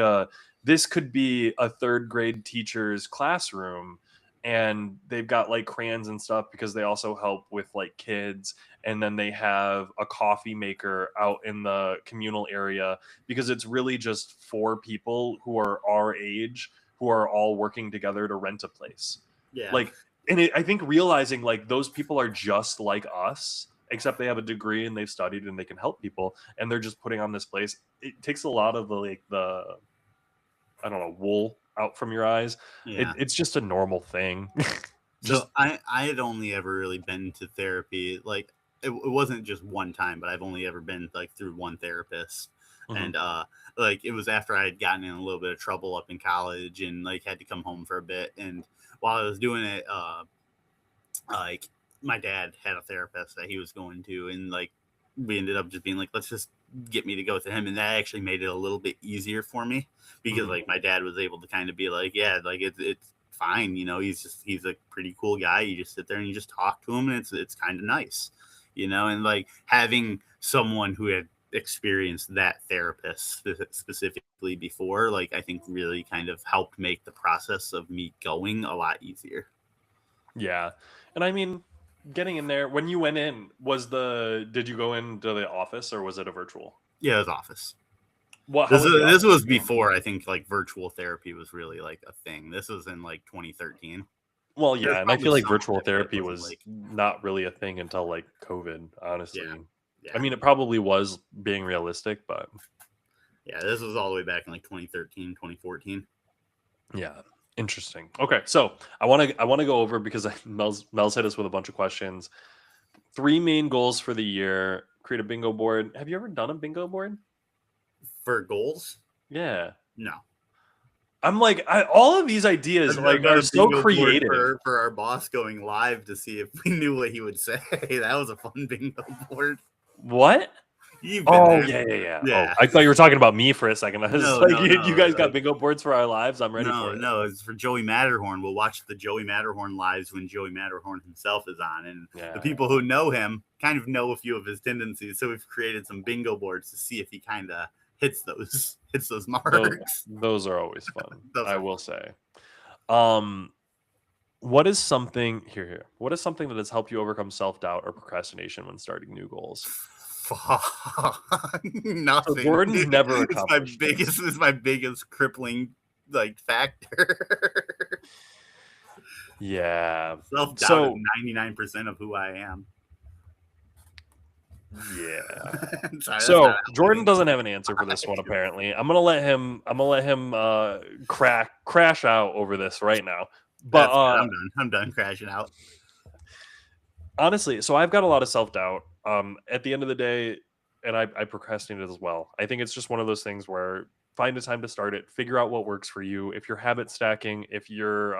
this could be a third grade teacher's classroom. And they've got like crayons and stuff because they also help with like kids. And then they have a coffee maker out in the communal area because it's really just for people who are our age who are all working together to rent a place. Yeah. Like, and I think realizing like those people are just like us, except they have a degree and they've studied and they can help people, and they're just putting on this place. It takes a lot of the I don't know, wool out from your eyes. Yeah. It's just a normal thing. So I had only ever really been to therapy like it wasn't just one time, but I've only ever been like through one therapist. Mhm. And like it was after I had gotten in a little bit of trouble up in college and like had to come home for a bit. And while I was doing it, like my dad had a therapist that he was going to, and like we ended up just being like, let's just get me to go to him, and that actually made it a little bit easier for me because Mhm. like my dad was able to kind of be like, yeah, like it's fine, he's a pretty cool guy. You just sit there and you just talk to him, and it's kind of nice, and like having someone who had experienced that therapist specifically before, like I think really kind of helped make the process of me going a lot easier. Yeah. And I mean, getting in there, when you went in, did you go into the office or was it a virtual? Yeah, it was office. How was the This office? was before I think like virtual therapy was really like a thing. This was in like 2013. Well, There's yeah, and I probably feel like some of virtual it, but it therapy wasn't was like not really a thing until like COVID, yeah, honestly. I yeah, mean, it probably was being realistic, but yeah. This was all the way back in like 2013, 2014. yeah, interesting. Okay, so I want to go over because Mel's hit us with a bunch of questions. 3 main goals for the year: create a bingo board. Have you ever done a bingo board? For goals, Yeah, no. I'm like all of these ideas I've like done are a so bingo board creative. for our boss going live to see if we knew what he would say. That was a fun bingo board. What? You've been Oh there. yeah, yeah, yeah. Oh, Yeah. I thought you were talking about me for a second. I was No, like, no, you no. guys got Like, bingo boards for our lives. I'm ready no, for it. no, it's for Joey Matterhorn. We'll watch the Joey Matterhorn lives when Joey Matterhorn himself is on. And Yeah. the people who know him kind of know a few of his tendencies. So we've created some bingo boards to see if he kind of hits those marks. Those are always fun. Those I are will say. What is something here? What is something that has helped you overcome self-doubt or procrastination when starting new goals? So nothing. Gordon's never It's my accomplished this. biggest it's my biggest crippling like factor. Yeah. Self-doubt is So 99% of who I am. yeah. Sorry, that's So not Jordan helping. doesn't have an answer for this one. Apparently, I'm gonna let him crash out over this right now. But That's good. I'm done crashing out. honestly, so I've got a lot of self-doubt. At the end of the day, and I procrastinated as well. I think it's just one of those things where find a time to start it, figure out what works for you. If you're habit stacking, if you're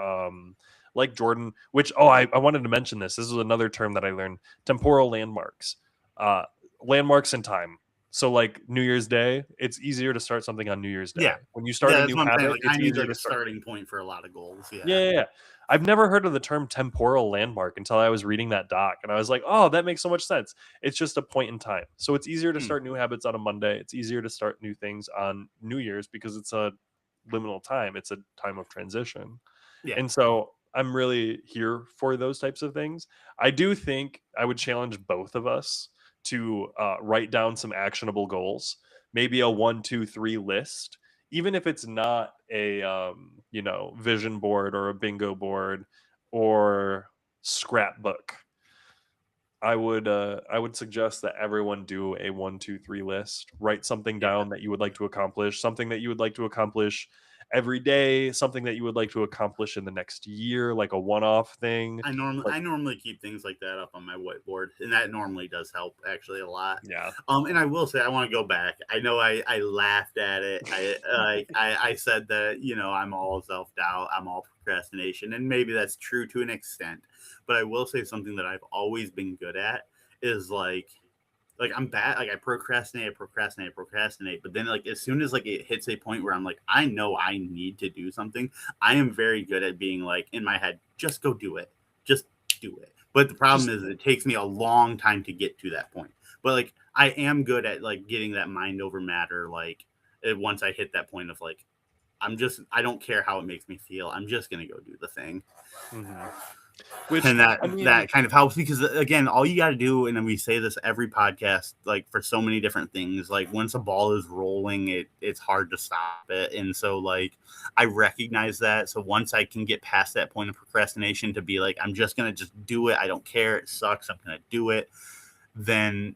like Jordan, which I wanted to mention this. This is another term that I learned: temporal landmarks. Uh Landmarks in time. So like New Year's Day, it's easier to start something on New Year's Day. Yeah. When you Yeah, start a that's new what I'm saying. habit, Like, I it's need easier like to a start. starting point for a lot of goals. Yeah, Yeah. yeah, yeah. I've never heard of the term temporal landmark until I was reading that doc, and I was like, "Oh, that makes so much sense." It's just a point in time. So it's easier to Hmm. start new habits on a Monday. It's easier to start new things on New Year's because it's a liminal time. It's a time of transition. Yeah. And so I'm really here for those types of things. I do think I would challenge both of us to write down some actionable goals, maybe a 1, 2, 3 list, even if it's not a vision board or a bingo board or scrapbook. I would suggest that everyone do a 1, 2, 3 list. Write something Yeah. down that you would like to accomplish, something that you would like to accomplish every day, something that you would like to accomplish in the next year, like a one-off thing. Like, I normally keep things like that up on my whiteboard, and that normally does help actually a lot. yeah. And I will say I want to go back. I know I laughed at it. I said that I'm all self doubt, I'm all procrastination, and maybe that's true to an extent. But I will say something that I've always been good at is like I'm bad. Like I procrastinate. But then like as soon as like it hits a point where I'm like, I know I need to do something, I am very good at being like in my head, just go do it. Just do it. But the problem Just is it takes me a long time to get to that point. But like I am good at like getting that mind over matter, like once I hit that point of like I don't care how it makes me feel. I'm just gonna go do the thing. mhm. Which And I mean, that kind of helps because again, all you got to do, and then we say this every podcast, like for so many different things, like once a ball is rolling, it's hard to stop it. And so like I recognize that. So once I can get past that point of procrastination to be like, I'm just gonna just do it, I don't care, it sucks, I'm gonna do it, then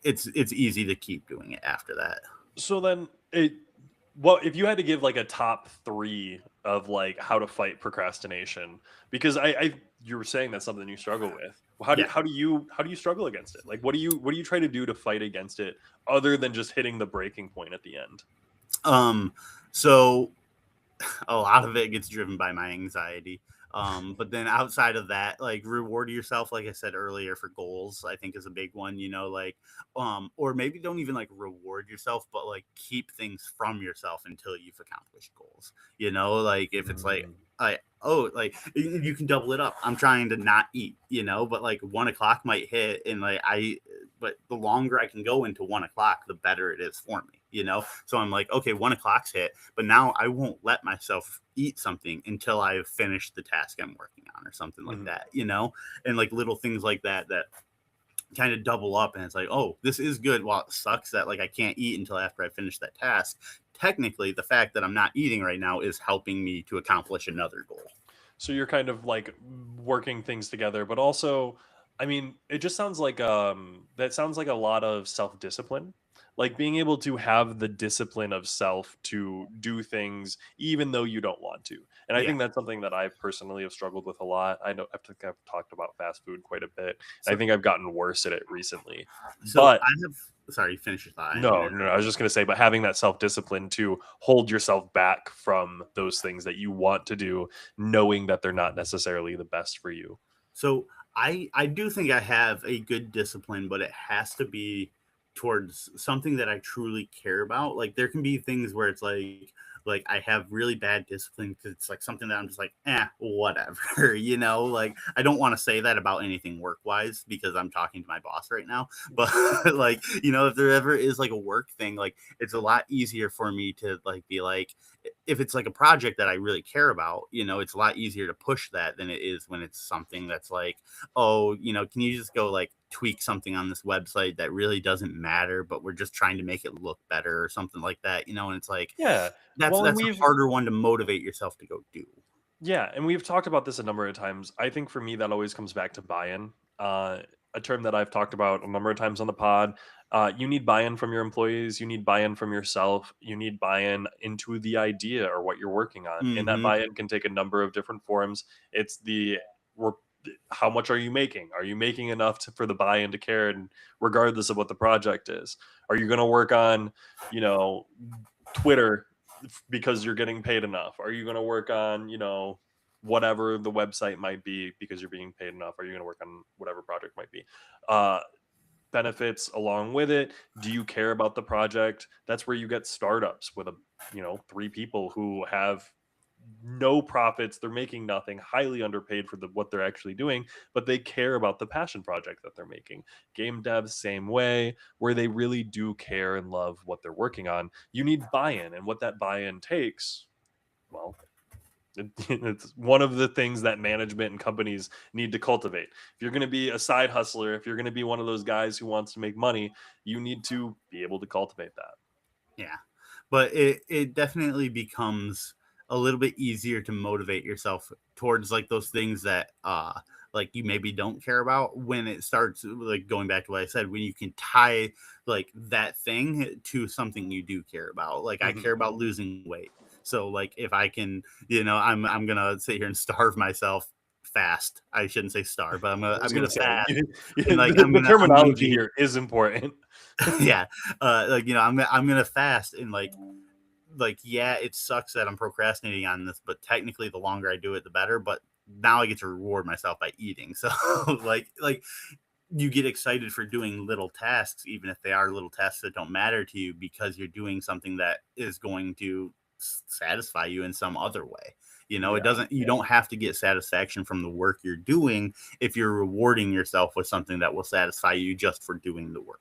it's easy to keep doing it after that. so then it what if you had to give like a top 3 of like how to fight procrastination? Because I you were saying that's something you struggle with. How do Yeah. how do you struggle against it? Like what do you try to do to fight against it other than just hitting the breaking point at the end? So a lot of it gets driven by my anxiety. But then outside of that, like reward yourself, like I said earlier, for goals, I think is a big one, like, or maybe don't even like reward yourself, but like keep things from yourself until you've accomplished goals, like if it's Mm, oh, like you can double it up. I'm trying to not eat, but like 1 o'clock might hit and but the longer I can go into 1 o'clock, the better it is for me. So I'm like, okay, 1 o'clock's hit, but now I won't let myself eat something until I've finished the task I'm working on or something like mhm. that. And like little things like that kind of double up. And it's like, oh, this is good. While it sucks that like I can't eat until after I finish that task, technically the fact that I'm not eating right now is helping me to accomplish another goal. So you're kind of like working things together, but also, I mean, it just sounds like that sounds like a lot of self-discipline. Like being able to have the discipline of self to do things even though you don't want to. And I Yeah. think that's something that I personally have struggled with a lot. I know I've talked about fast food quite a bit. I So, think I've gotten worse at it recently. so But I have, sorry, finish your thought. I didn't mean to no, no, no, I was just going to say, but having that self discipline to hold yourself back from those things that you want to do, knowing that they're not necessarily the best for you. So I do think I have a good discipline, but it has to be towards something that I truly care about. Like there can be things where it's like I have really bad discipline because it's like something that I'm just like, whatever, Like I don't want to say that about anything work wise because I'm talking to my boss right now. But like, if there ever is like a work thing, like it's a lot easier for me to like be like, if it's like a project that I really care about, it's a lot easier to push that than it is when it's something that's like, oh, can you just go like tweak something on this website that really doesn't matter, but we're just trying to make it look better or something like that, and it's like Yeah. that's Well, and that's a we've harder one to motivate yourself to go do. yeah, and we've talked about this a number of times. I think for me that always comes back to buy-in. a term that I've talked about a number of times on the pod. You need buy-in from your employees. You need buy-in from yourself. You need buy-in into the idea or what you're working on, and that Mm-hmm. buy-in can take a number of different forms. It's the we're, how much are you making? Are you making enough for the buy-in to care, and regardless of what the project is? Are you going to work on, you know, Twitter because you're getting paid enough? Are you going to work on, whatever the website might be because you're being paid enough? Are you going to work on whatever project might be? Uh, Benefits along with it. Do you care about the project? That's where you get startups with 3 people who have no profits. They're making nothing, highly underpaid for what they're actually doing, but they care about the passion project that they're making. Game devs, same way, where they really do care and love what they're working on. You need buy-in, and what that buy-in takes, well, it's one of the things that management and companies need to cultivate. If you're going to be a side hustler, if you're going to be one of those guys who wants to make money, you need to be able to cultivate that. Yeah, but it definitely becomes a little bit easier to motivate yourself towards like those things that like you maybe don't care about when it starts, like going back to what I said, when you can tie like that thing to something you do care about. Like I Mhm. care about losing weight. So like if I can, I'm gonna sit here and starve myself fast. I shouldn't say starve, but I I'm was going gonna to say, fast and like the I'm gonna terminology be here is important. yeah, like I'm gonna fast and like yeah, it sucks that I'm procrastinating on this, but technically the longer I do it the better. But now I get to reward myself by eating. So like you get excited for doing little tasks, even if they are little tasks that don't matter to you, because you're doing something that is going to satisfy you in some other way. Yeah. It doesn't, you don't have to get satisfaction from the work you're doing if you're rewarding yourself with something that will satisfy you just for doing the work.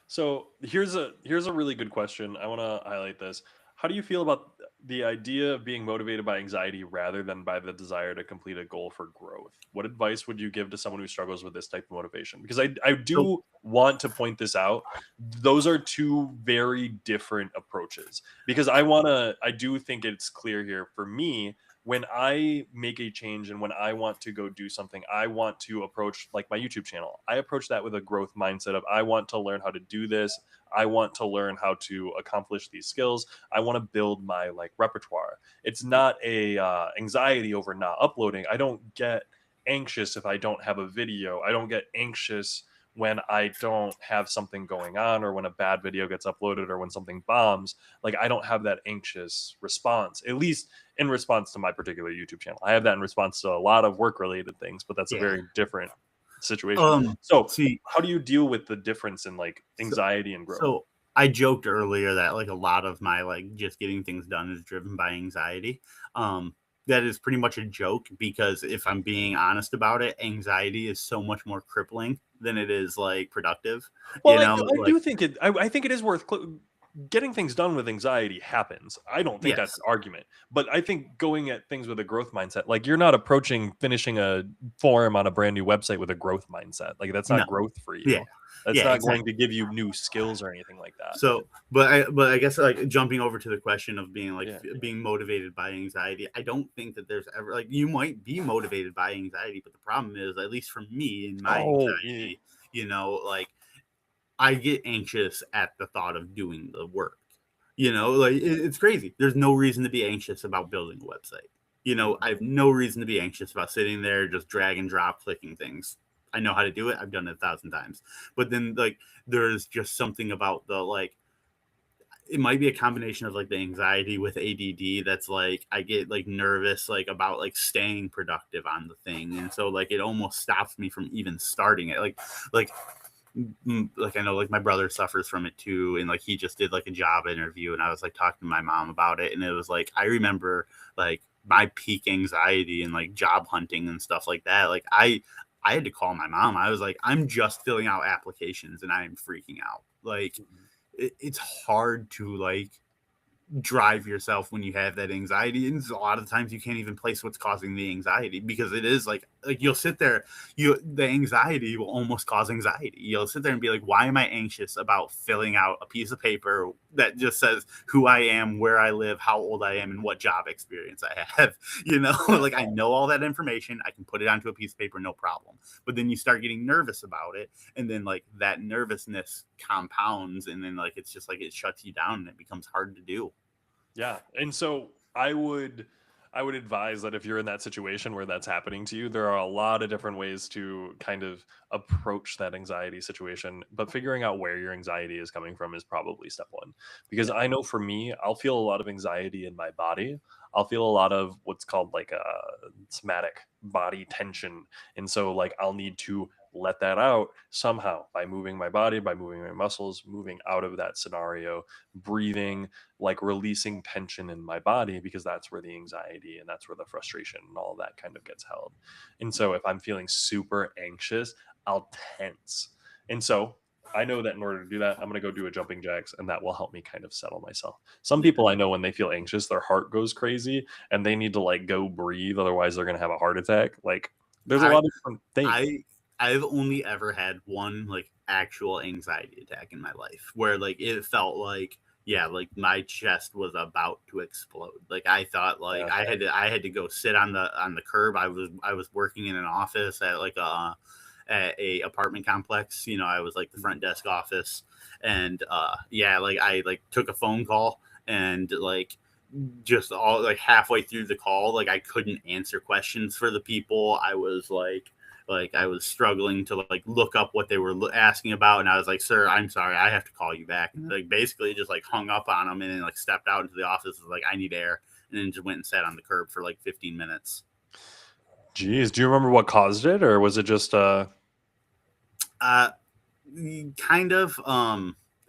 So here's a really good question. I want to highlight this. How do you feel about the idea of being motivated by anxiety rather than by the desire to complete a goal for growth? What advice would you give to someone who struggles with this type of motivation? Because I So do want to point this out. Those are two very different approaches. Because I do think it's clear here for me, when I make a change and when I want to go do something, I want to approach, like my YouTube channel. I approach that with a growth mindset of, I want to learn how to do this. I want to learn how to accomplish these skills. I want to build my like repertoire. It's not a anxiety over not uploading. I don't get anxious if I don't have a video. I don't get anxious when I don't have something going on, or when a bad video gets uploaded, or when something bombs. Like, I don't have that anxious response, at least in response to my particular YouTube channel. I have that in response to a lot of work related things, but that's a yeah. very different situation. So See, how do you deal with the difference in like so, anxiety and growth? so I joked earlier that like a lot of my like just getting things done is driven by anxiety. That is pretty much a joke, because if I'm being honest about it, anxiety is so much more crippling than it is like productive. Well, You know, I like do think I think it is worth getting things done with anxiety happens. I don't think that's yes, an argument, but I think going at things with a growth mindset, like you're not approaching finishing a form on a brand new website with a growth mindset. Like, that's not no, growth for yeah, you. That's yeah, not going exactly. to give you new skills or anything like that. So, but I guess like jumping over to the question of being like Yeah. being motivated by anxiety, I don't think that there's ever like you might be motivated by anxiety, but the problem is, at least for me in my Oh, yeah. anxiety, like I get anxious at the thought of doing the work. Like it's crazy. There's no reason to be anxious about building a website. I have no reason to be anxious about sitting there just drag and drop clicking things. I know how to do it. I've done it 1,000 times. But then like there's just something about the like it might be a combination of like the anxiety with ADD that's like I get like nervous like about like staying productive on the thing, and so like it almost stops me from even starting it. Like like I know like my brother suffers from it too, and like he just did like a job interview, and I was like talking to my mom about it, and it was like I remember like my peak anxiety and like job hunting and stuff like that. Like I had to call my mom. I was like, I'm just filling out applications and I am freaking out. Like it's hard to like drive yourself when you have that anxiety, and a lot of times you can't even place what's causing the anxiety, because it is like like you'll sit there, the anxiety will almost cause anxiety. You'll sit there and be like, why am I anxious about filling out a piece of paper that just says who I am, where I live, how old I am, and what job experience I have? Like I know all that information. I can put it onto a piece of paper, no problem. But then you start getting nervous about it, and then like that nervousness compounds, and then like it's just like it shuts you down and it becomes hard to do. Yeah. And so I would advise that if you're in that situation where that's happening to you, there are a lot of different ways to kind of approach that anxiety situation. But figuring out where your anxiety is coming from is probably step one. Because Yeah. I know for me, I'll feel a lot of anxiety in my body. I'll feel a lot of what's called like a somatic body tension. And so, like, I'll need to let that out somehow by moving my body, by moving my muscles, moving out of that scenario, breathing, like releasing tension in my body, because that's where the anxiety and that's where the frustration and all that kind of gets held. And so if I'm feeling super anxious, I'll tense. And so I know that in order to do that, I'm going to go do a jumping jacks, and that will help me kind of settle myself. Some Yeah. people I know, when they feel anxious, their heart goes crazy and they need to like go breathe. Otherwise, they're going to have a heart attack. Like, there's a I lot of different things. I've only ever had one like actual anxiety attack in my life where like it felt like like my chest was about to explode. Like I thought like Yeah. I had to go sit on the curb. I was working in an office at like at a apartment complex. I was like the front desk office, and like I like took a phone call, and like just all like halfway through the call, like I couldn't answer questions for the people. I was like I was struggling to like look up what they were asking about, and I was like, "Sir, I'm sorry, I have to call you back." And like basically just like hung up on them, and then like stepped out into the office, was like, "I need air," and then just went and sat on the curb for like 15 minutes. Geez, do you remember what caused it, or was it just Uh, kind of.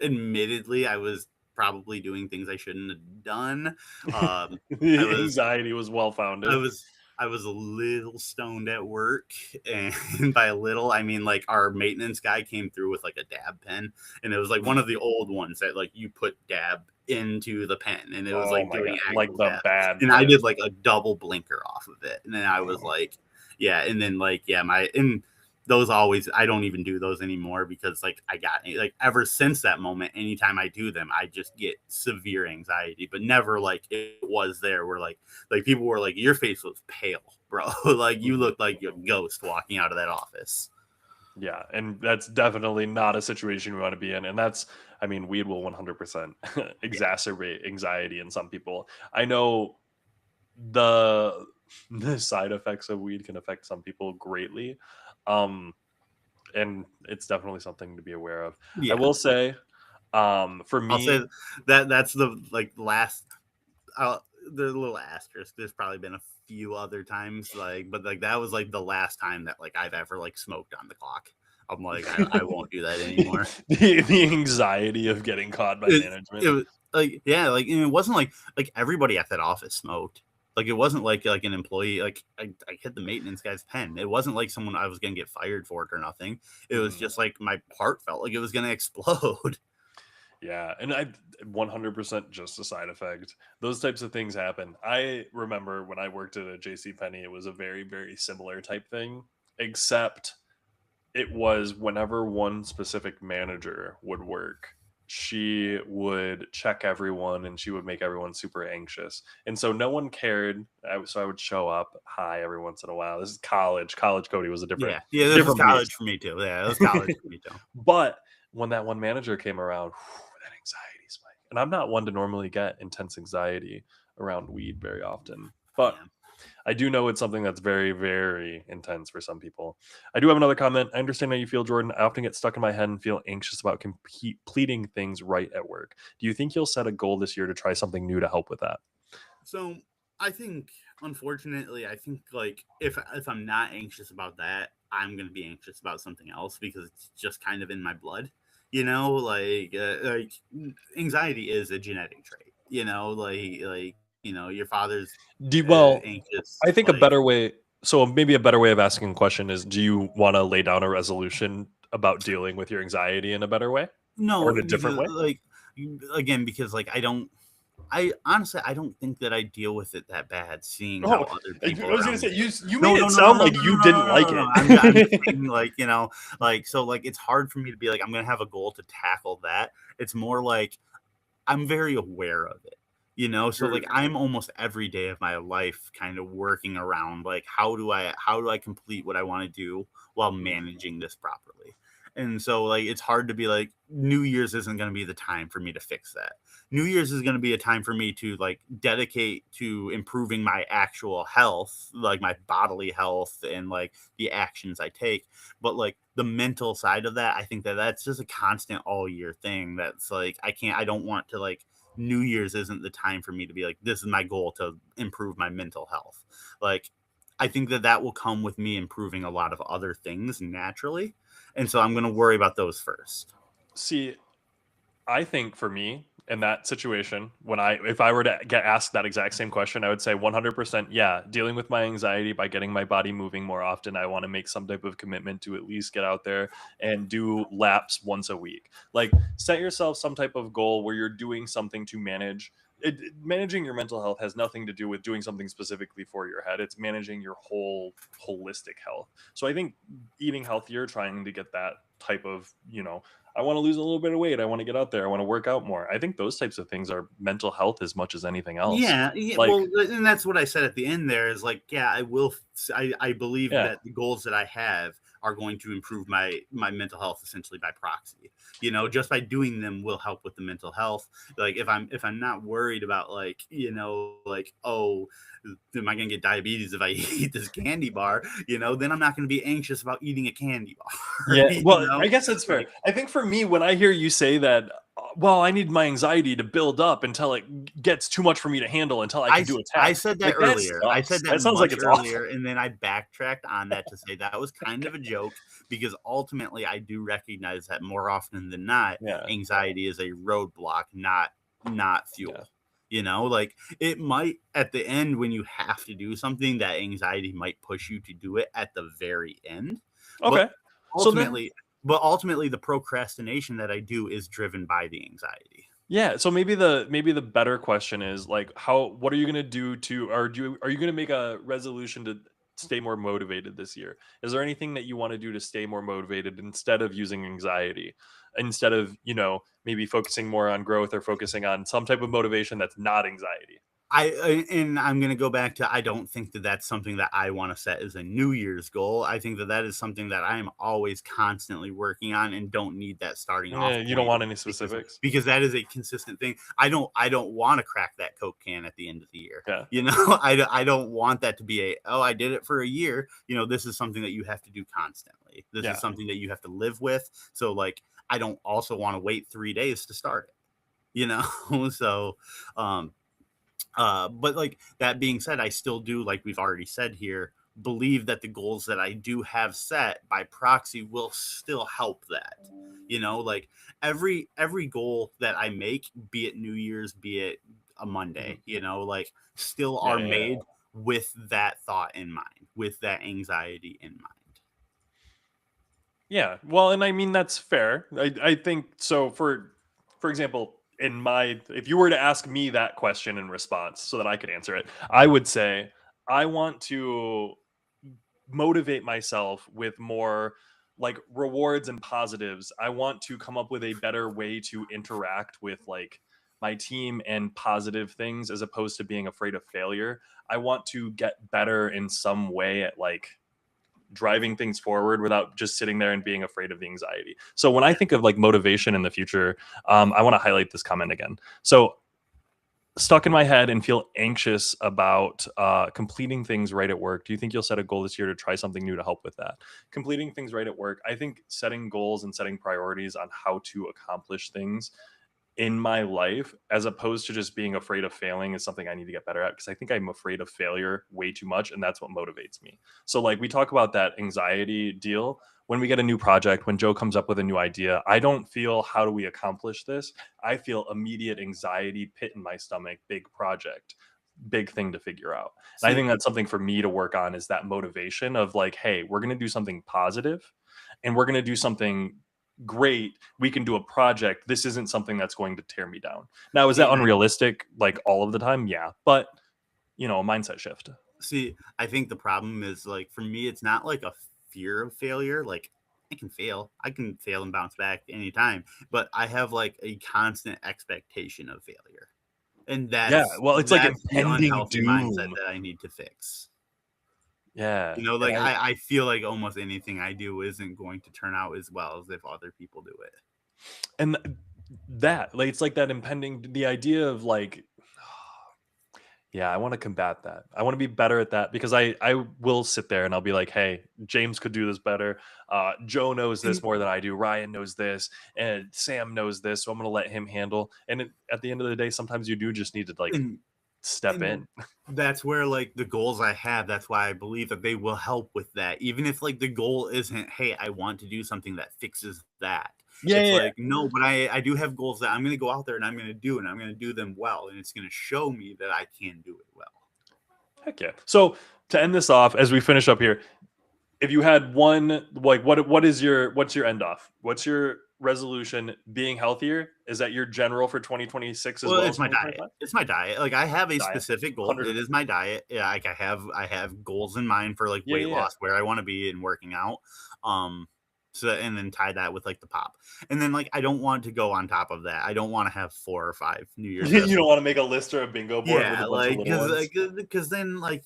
Admittedly, I was probably doing things I shouldn't have done. I the was anxiety was well I founded? was I was a little stoned at work, and by a little I mean like our maintenance guy came through with like a dab pen, and it was like one of the old ones that like you put dab into the pen, and it was Oh like my god, doing like actual the dab. bad And I pen. did like a double blinker off of it, and then I was like, yeah, and then like my and those always I don't even do those anymore because like I got like ever since that moment, anytime I do them, I just get severe anxiety, but never like it was there where like people were like, your face was pale, bro. Like you Mhm. looked like a ghost walking out of that office. Yeah, and that's definitely not a situation we want to be in. And that's, I mean, weed will 100% Yeah. exacerbate anxiety in some people. I know the the side effects of weed can affect some people greatly. Um, and it's definitely something to be aware of. I Yeah. will say, for I'll say me, that's the like last uh there's a little asterisk. There's probably been a few other times, like, but like that was like the last time that like I've ever like smoked on the clock. I'm like, I won't do that anymore. the anxiety of getting caught by It management. was like, yeah, like, and it wasn't like everybody at that office smoked. Like it wasn't like an employee. Like I hit the maintenance guy's pen. It wasn't like someone I was gonna get fired for it or nothing. It was Mhm. just like my heart felt like it was gonna explode. Yeah, and I 100% just a side effect. Those types of things happen. I remember when I worked at a JC Penney, it was a very, very similar type thing, except it was whenever one specific manager would work, she would check everyone and she would make everyone super anxious. And so no one cared. So I would show up, hi, every once in a while. This is college. College Cody was a different, Yeah, yeah. This was different college beast. for me too. Yeah, it was college for me too. But when that one manager came around, that anxiety spike. And I'm not one to normally get intense anxiety around weed very often. But Yeah. I do know it's something that's very, very intense for some people. I do have another comment. I understand how you feel, Jordan. I often get stuck in my head and feel anxious about completing things right at work. Do you think you'll set a goal this year to try something new to help with that? So I think, unfortunately, I think like if I'm not anxious about that, I'm gonna be anxious about something else because it's just kind of in my blood. Like anxiety is a genetic trait. Your father's Well, I anxious. think a better way, so maybe a better way of asking a question is, do you want to lay down a resolution about dealing with your anxiety in a better way or No, in a different because way? like again, because like I don't. I honestly, I don't think that I deal with it that bad, seeing how Oh, other I people was gonna around say me do. you No, made no, it no, no, sound no, like no, you no, no, didn't no, like no, no. I'm just it. saying, like, like, so, like, it's hard for me to be like, I'm gonna have a goal to tackle that. It's more like I'm very aware of it, so like I'm almost every day of my life kind of working around like how do I complete what I want to do while managing this properly. And so like it's hard to be like New Year's isn't going to be the time for me to fix that. New Year's is going to be a time for me to like dedicate to improving my actual health, like my bodily health and like the actions I take. But like the mental side of that, I think that that's just a constant all year thing. That's like I don't want to like New Year's isn't the time for me to be like this is my goal to improve my mental health. Like I think that that will come with me improving a lot of other things naturally, and so I'm going to worry about those first. See, I think for me in that situation, if I were to get asked that exact same question, I would say 100% yeah, dealing with my anxiety by getting my body moving more often. I want to make some type of commitment to at least get out there and do laps once a week. Like set yourself some type of goal where you're doing something to manage managing your mental health has nothing to do with doing something specifically for your head. It's managing your whole holistic health. So I think eating healthier, trying to get that type of, I want to lose a little bit of weight. I want to get out there. I want to work out more. I think those types of things are mental health as much as anything else. Yeah, yeah, Like, well, and that's what I said at the end there is like, yeah, I will. I believe yeah, that the goals that I have are going to improve my mental health essentially by proxy. Just by doing them will help with the mental health. Like if I'm not worried about like like, oh, am I going to get diabetes if I eat this candy bar? Then I'm not going to be anxious about eating a candy bar. yeah. Well, I guess that's fair. Like I think for me, when I hear you say that, well, I need my anxiety to build up until it gets too much for me to handle until I can do a I task. said that Like that earlier. I sucks. said that That sounds like much it's awful. earlier, and then I backtracked on that to say that was kind of a joke because ultimately I do recognize that more often than not, Yeah, anxiety is a roadblock, not yeah. fuel. Like it might at the end when you have to do something, that anxiety might push you to do it at the very end. But Okay. So then, ultimately, but ultimately, the procrastination that I do is driven by the anxiety. yeah, so maybe the better question is like what are you gonna do to or are you gonna make a resolution to stay more motivated this year? Is there anything that you want to do to stay more motivated instead of using anxiety? Instead of, maybe focusing more on growth or focusing on some type of motivation that's not anxiety. And I'm going to go back to I don't think that that's something that I want to set as a New Year's goal. I think that that is something that I am always constantly working on and don't need that starting off You don't point want any because specifics? because that is a consistent thing. I don't want to crack that Coke can at the end of the year. Yeah. I don't want that to be I did it for a year. This is something that you have to do constantly. This is Yeah. something that you have to live with. So like I don't also want to wait 3 days to start it. So um but like that being said, I still do, like we've already said here, believe that the goals that I do have set by proxy will still help that. Like every goal that I make, be it New Year's, be it a Mhm. Monday, like still Yeah, are yeah, yeah. made with that thought in mind, with that anxiety in mind. Yeah. Well, and I mean that's fair. I think so for example, if you were to ask me that question in response so that I could answer it, I would say I want to motivate myself with more like rewards and positives. I want to come up with a better way to interact with like my team and positive things as opposed to being afraid of failure. I want to get better in some way at like driving things forward without just sitting there and being afraid of the anxiety. So when I think of like motivation in the future, I want to highlight this comment again. So stuck in my head and feel anxious about completing things right at work. Do you think you'll set a goal this year to try something new to help with that? Completing things right at work. I think setting goals and setting priorities on how to accomplish things in my life as opposed to just being afraid of failing is something I need to get better at because I think I'm afraid of failure way too much and that's what motivates me. So like we talk about that anxiety deal when we get a new project, when Joe comes up with a new idea, I don't feel how do we accomplish this? I feel immediate anxiety pit in my stomach, big project, big thing to figure out. And I See, think that's something for me to work on is that motivation of like, hey, we're going to do something positive and we're going to do something great, we can do a project. This isn't something that's going to tear me down. Now, is See, that unrealistic like all of the time? Yeah, but a mindset shift. I think the problem is like for me, it's not like a fear of failure. Like I can fail and bounce back anytime, but I have like a constant expectation of failure, and Yeah, well, it's like the impending unhealthy mindset doom. that I need to fix. Yeah, You know, and like I feel like almost anything I do isn't going to turn out as well as if other people do it. and that like it's like that impending the idea of like yeah, I want to combat that. I want to be better at that because I will sit there and I'll be like, hey, James could do this better. Joe knows this And more than I do. Ryan knows this, and Sam knows this. So I'm going to let him handle. And at the end of the day, sometimes you do just need to like and step and in. that's where like the goals I have, that's why I believe that they will help with that. Even if like the goal isn't, hey, I want to do something that fixes that. Yeah, It's yeah, like, no, but I do have goals that I'm going to go out there and I'm going to do, and I'm going to do them well. And it's going to show me that I can do it well. heck yeah. So to end this off, as we finish up here, if you had one, like, what's your end off? What's your resolution? Being healthier? Is that your general for 2026 as Well, well as it's my diet. 2025? It's my diet. Like I have a Diet, specific goal. It 100%. is my diet. Yeah, like I have goals in mind for like Yeah, weight yeah, yeah. loss, where I want to be and working out. Um so and then tie that with like the pop. And then like I don't want to go on top of that. I don't want to have 4 or 5 New Year's You don't resolutions. want to make a list or a bingo board with a Yeah, bunch of like little ones. because then like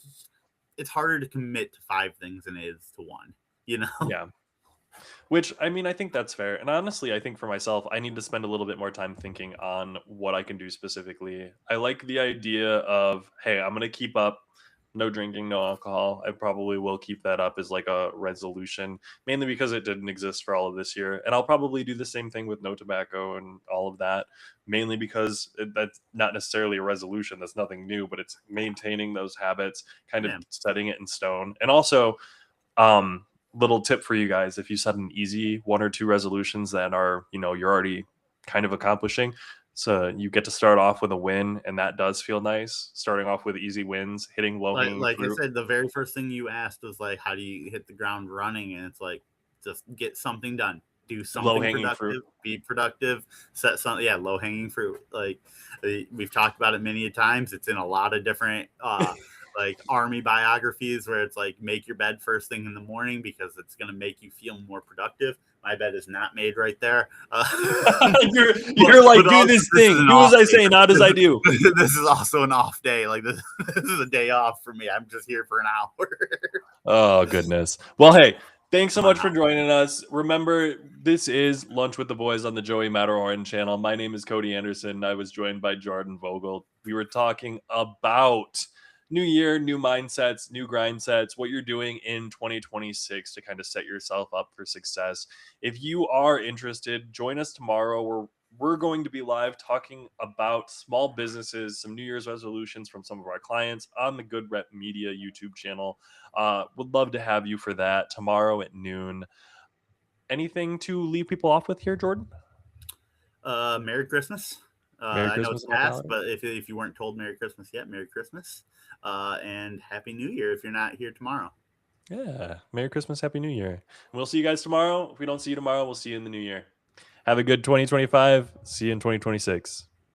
it's harder to commit to 5 things than it is to one, you know? Yeah. Which I mean, I think that's fair. And honestly, I think for myself, I need to spend a little bit more time thinking on what I can do specifically. I like the idea of, hey, I'm going to keep up no drinking, no alcohol. I probably will keep that up as like a resolution, mainly because it didn't exist for all of this year. And I'll probably do the same thing with no tobacco and all of that, mainly because that's not necessarily a resolution. That's nothing new, but it's maintaining those habits, kind of Yeah. setting it in stone. And also, um, little tip for you guys: if you set an easy 1 or 2 resolutions that are, you're already kind of accomplishing, so you get to start off with a win, and that does feel nice. Starting off with easy wins, hitting low hanging Like I fruit. said, the very first thing you asked was like, how do you hit the ground running? And it's like, just get something done, do Low something hanging fruit. productive, be productive, set some, yeah, low hanging fruit. Like we've talked about it many times. It's in a lot of different, like army biographies where it's like, make your bed first thing in the morning because it's going to make you feel more productive. My bed is not made right there. You're like, do Also, this this is thing, an do as off I day. say, not as I do. This is also an off day. Like this is a day off for me. I'm just here for an hour. Oh goodness. Well, hey, thanks so Come on much for now. joining us. Remember, this is Lunch with the Boys on the Joey Matterhorn channel. My name is Cody Anderson. I was joined by Jordan Vogel. We were talking about new year, new mindsets, new grind sets, what you're doing in 2026 to kind of set yourself up for success. If you are interested, join us tomorrow. We're going to be live talking about small businesses, some New Year's resolutions from some of our clients on the Good Rep Media YouTube channel. Would love to have you for that tomorrow at noon. Anything to leave people off with here, Jordan? Merry Christmas. Merry I know Christmas it's and happy past, holidays. but if you weren't told Merry Christmas yet, Merry Christmas. And Happy New Year if you're not here tomorrow. Yeah. Merry Christmas, Happy New Year. We'll see you guys tomorrow. If we don't see you tomorrow, we'll see you in the new year. Have a good 2025. See you in 2026.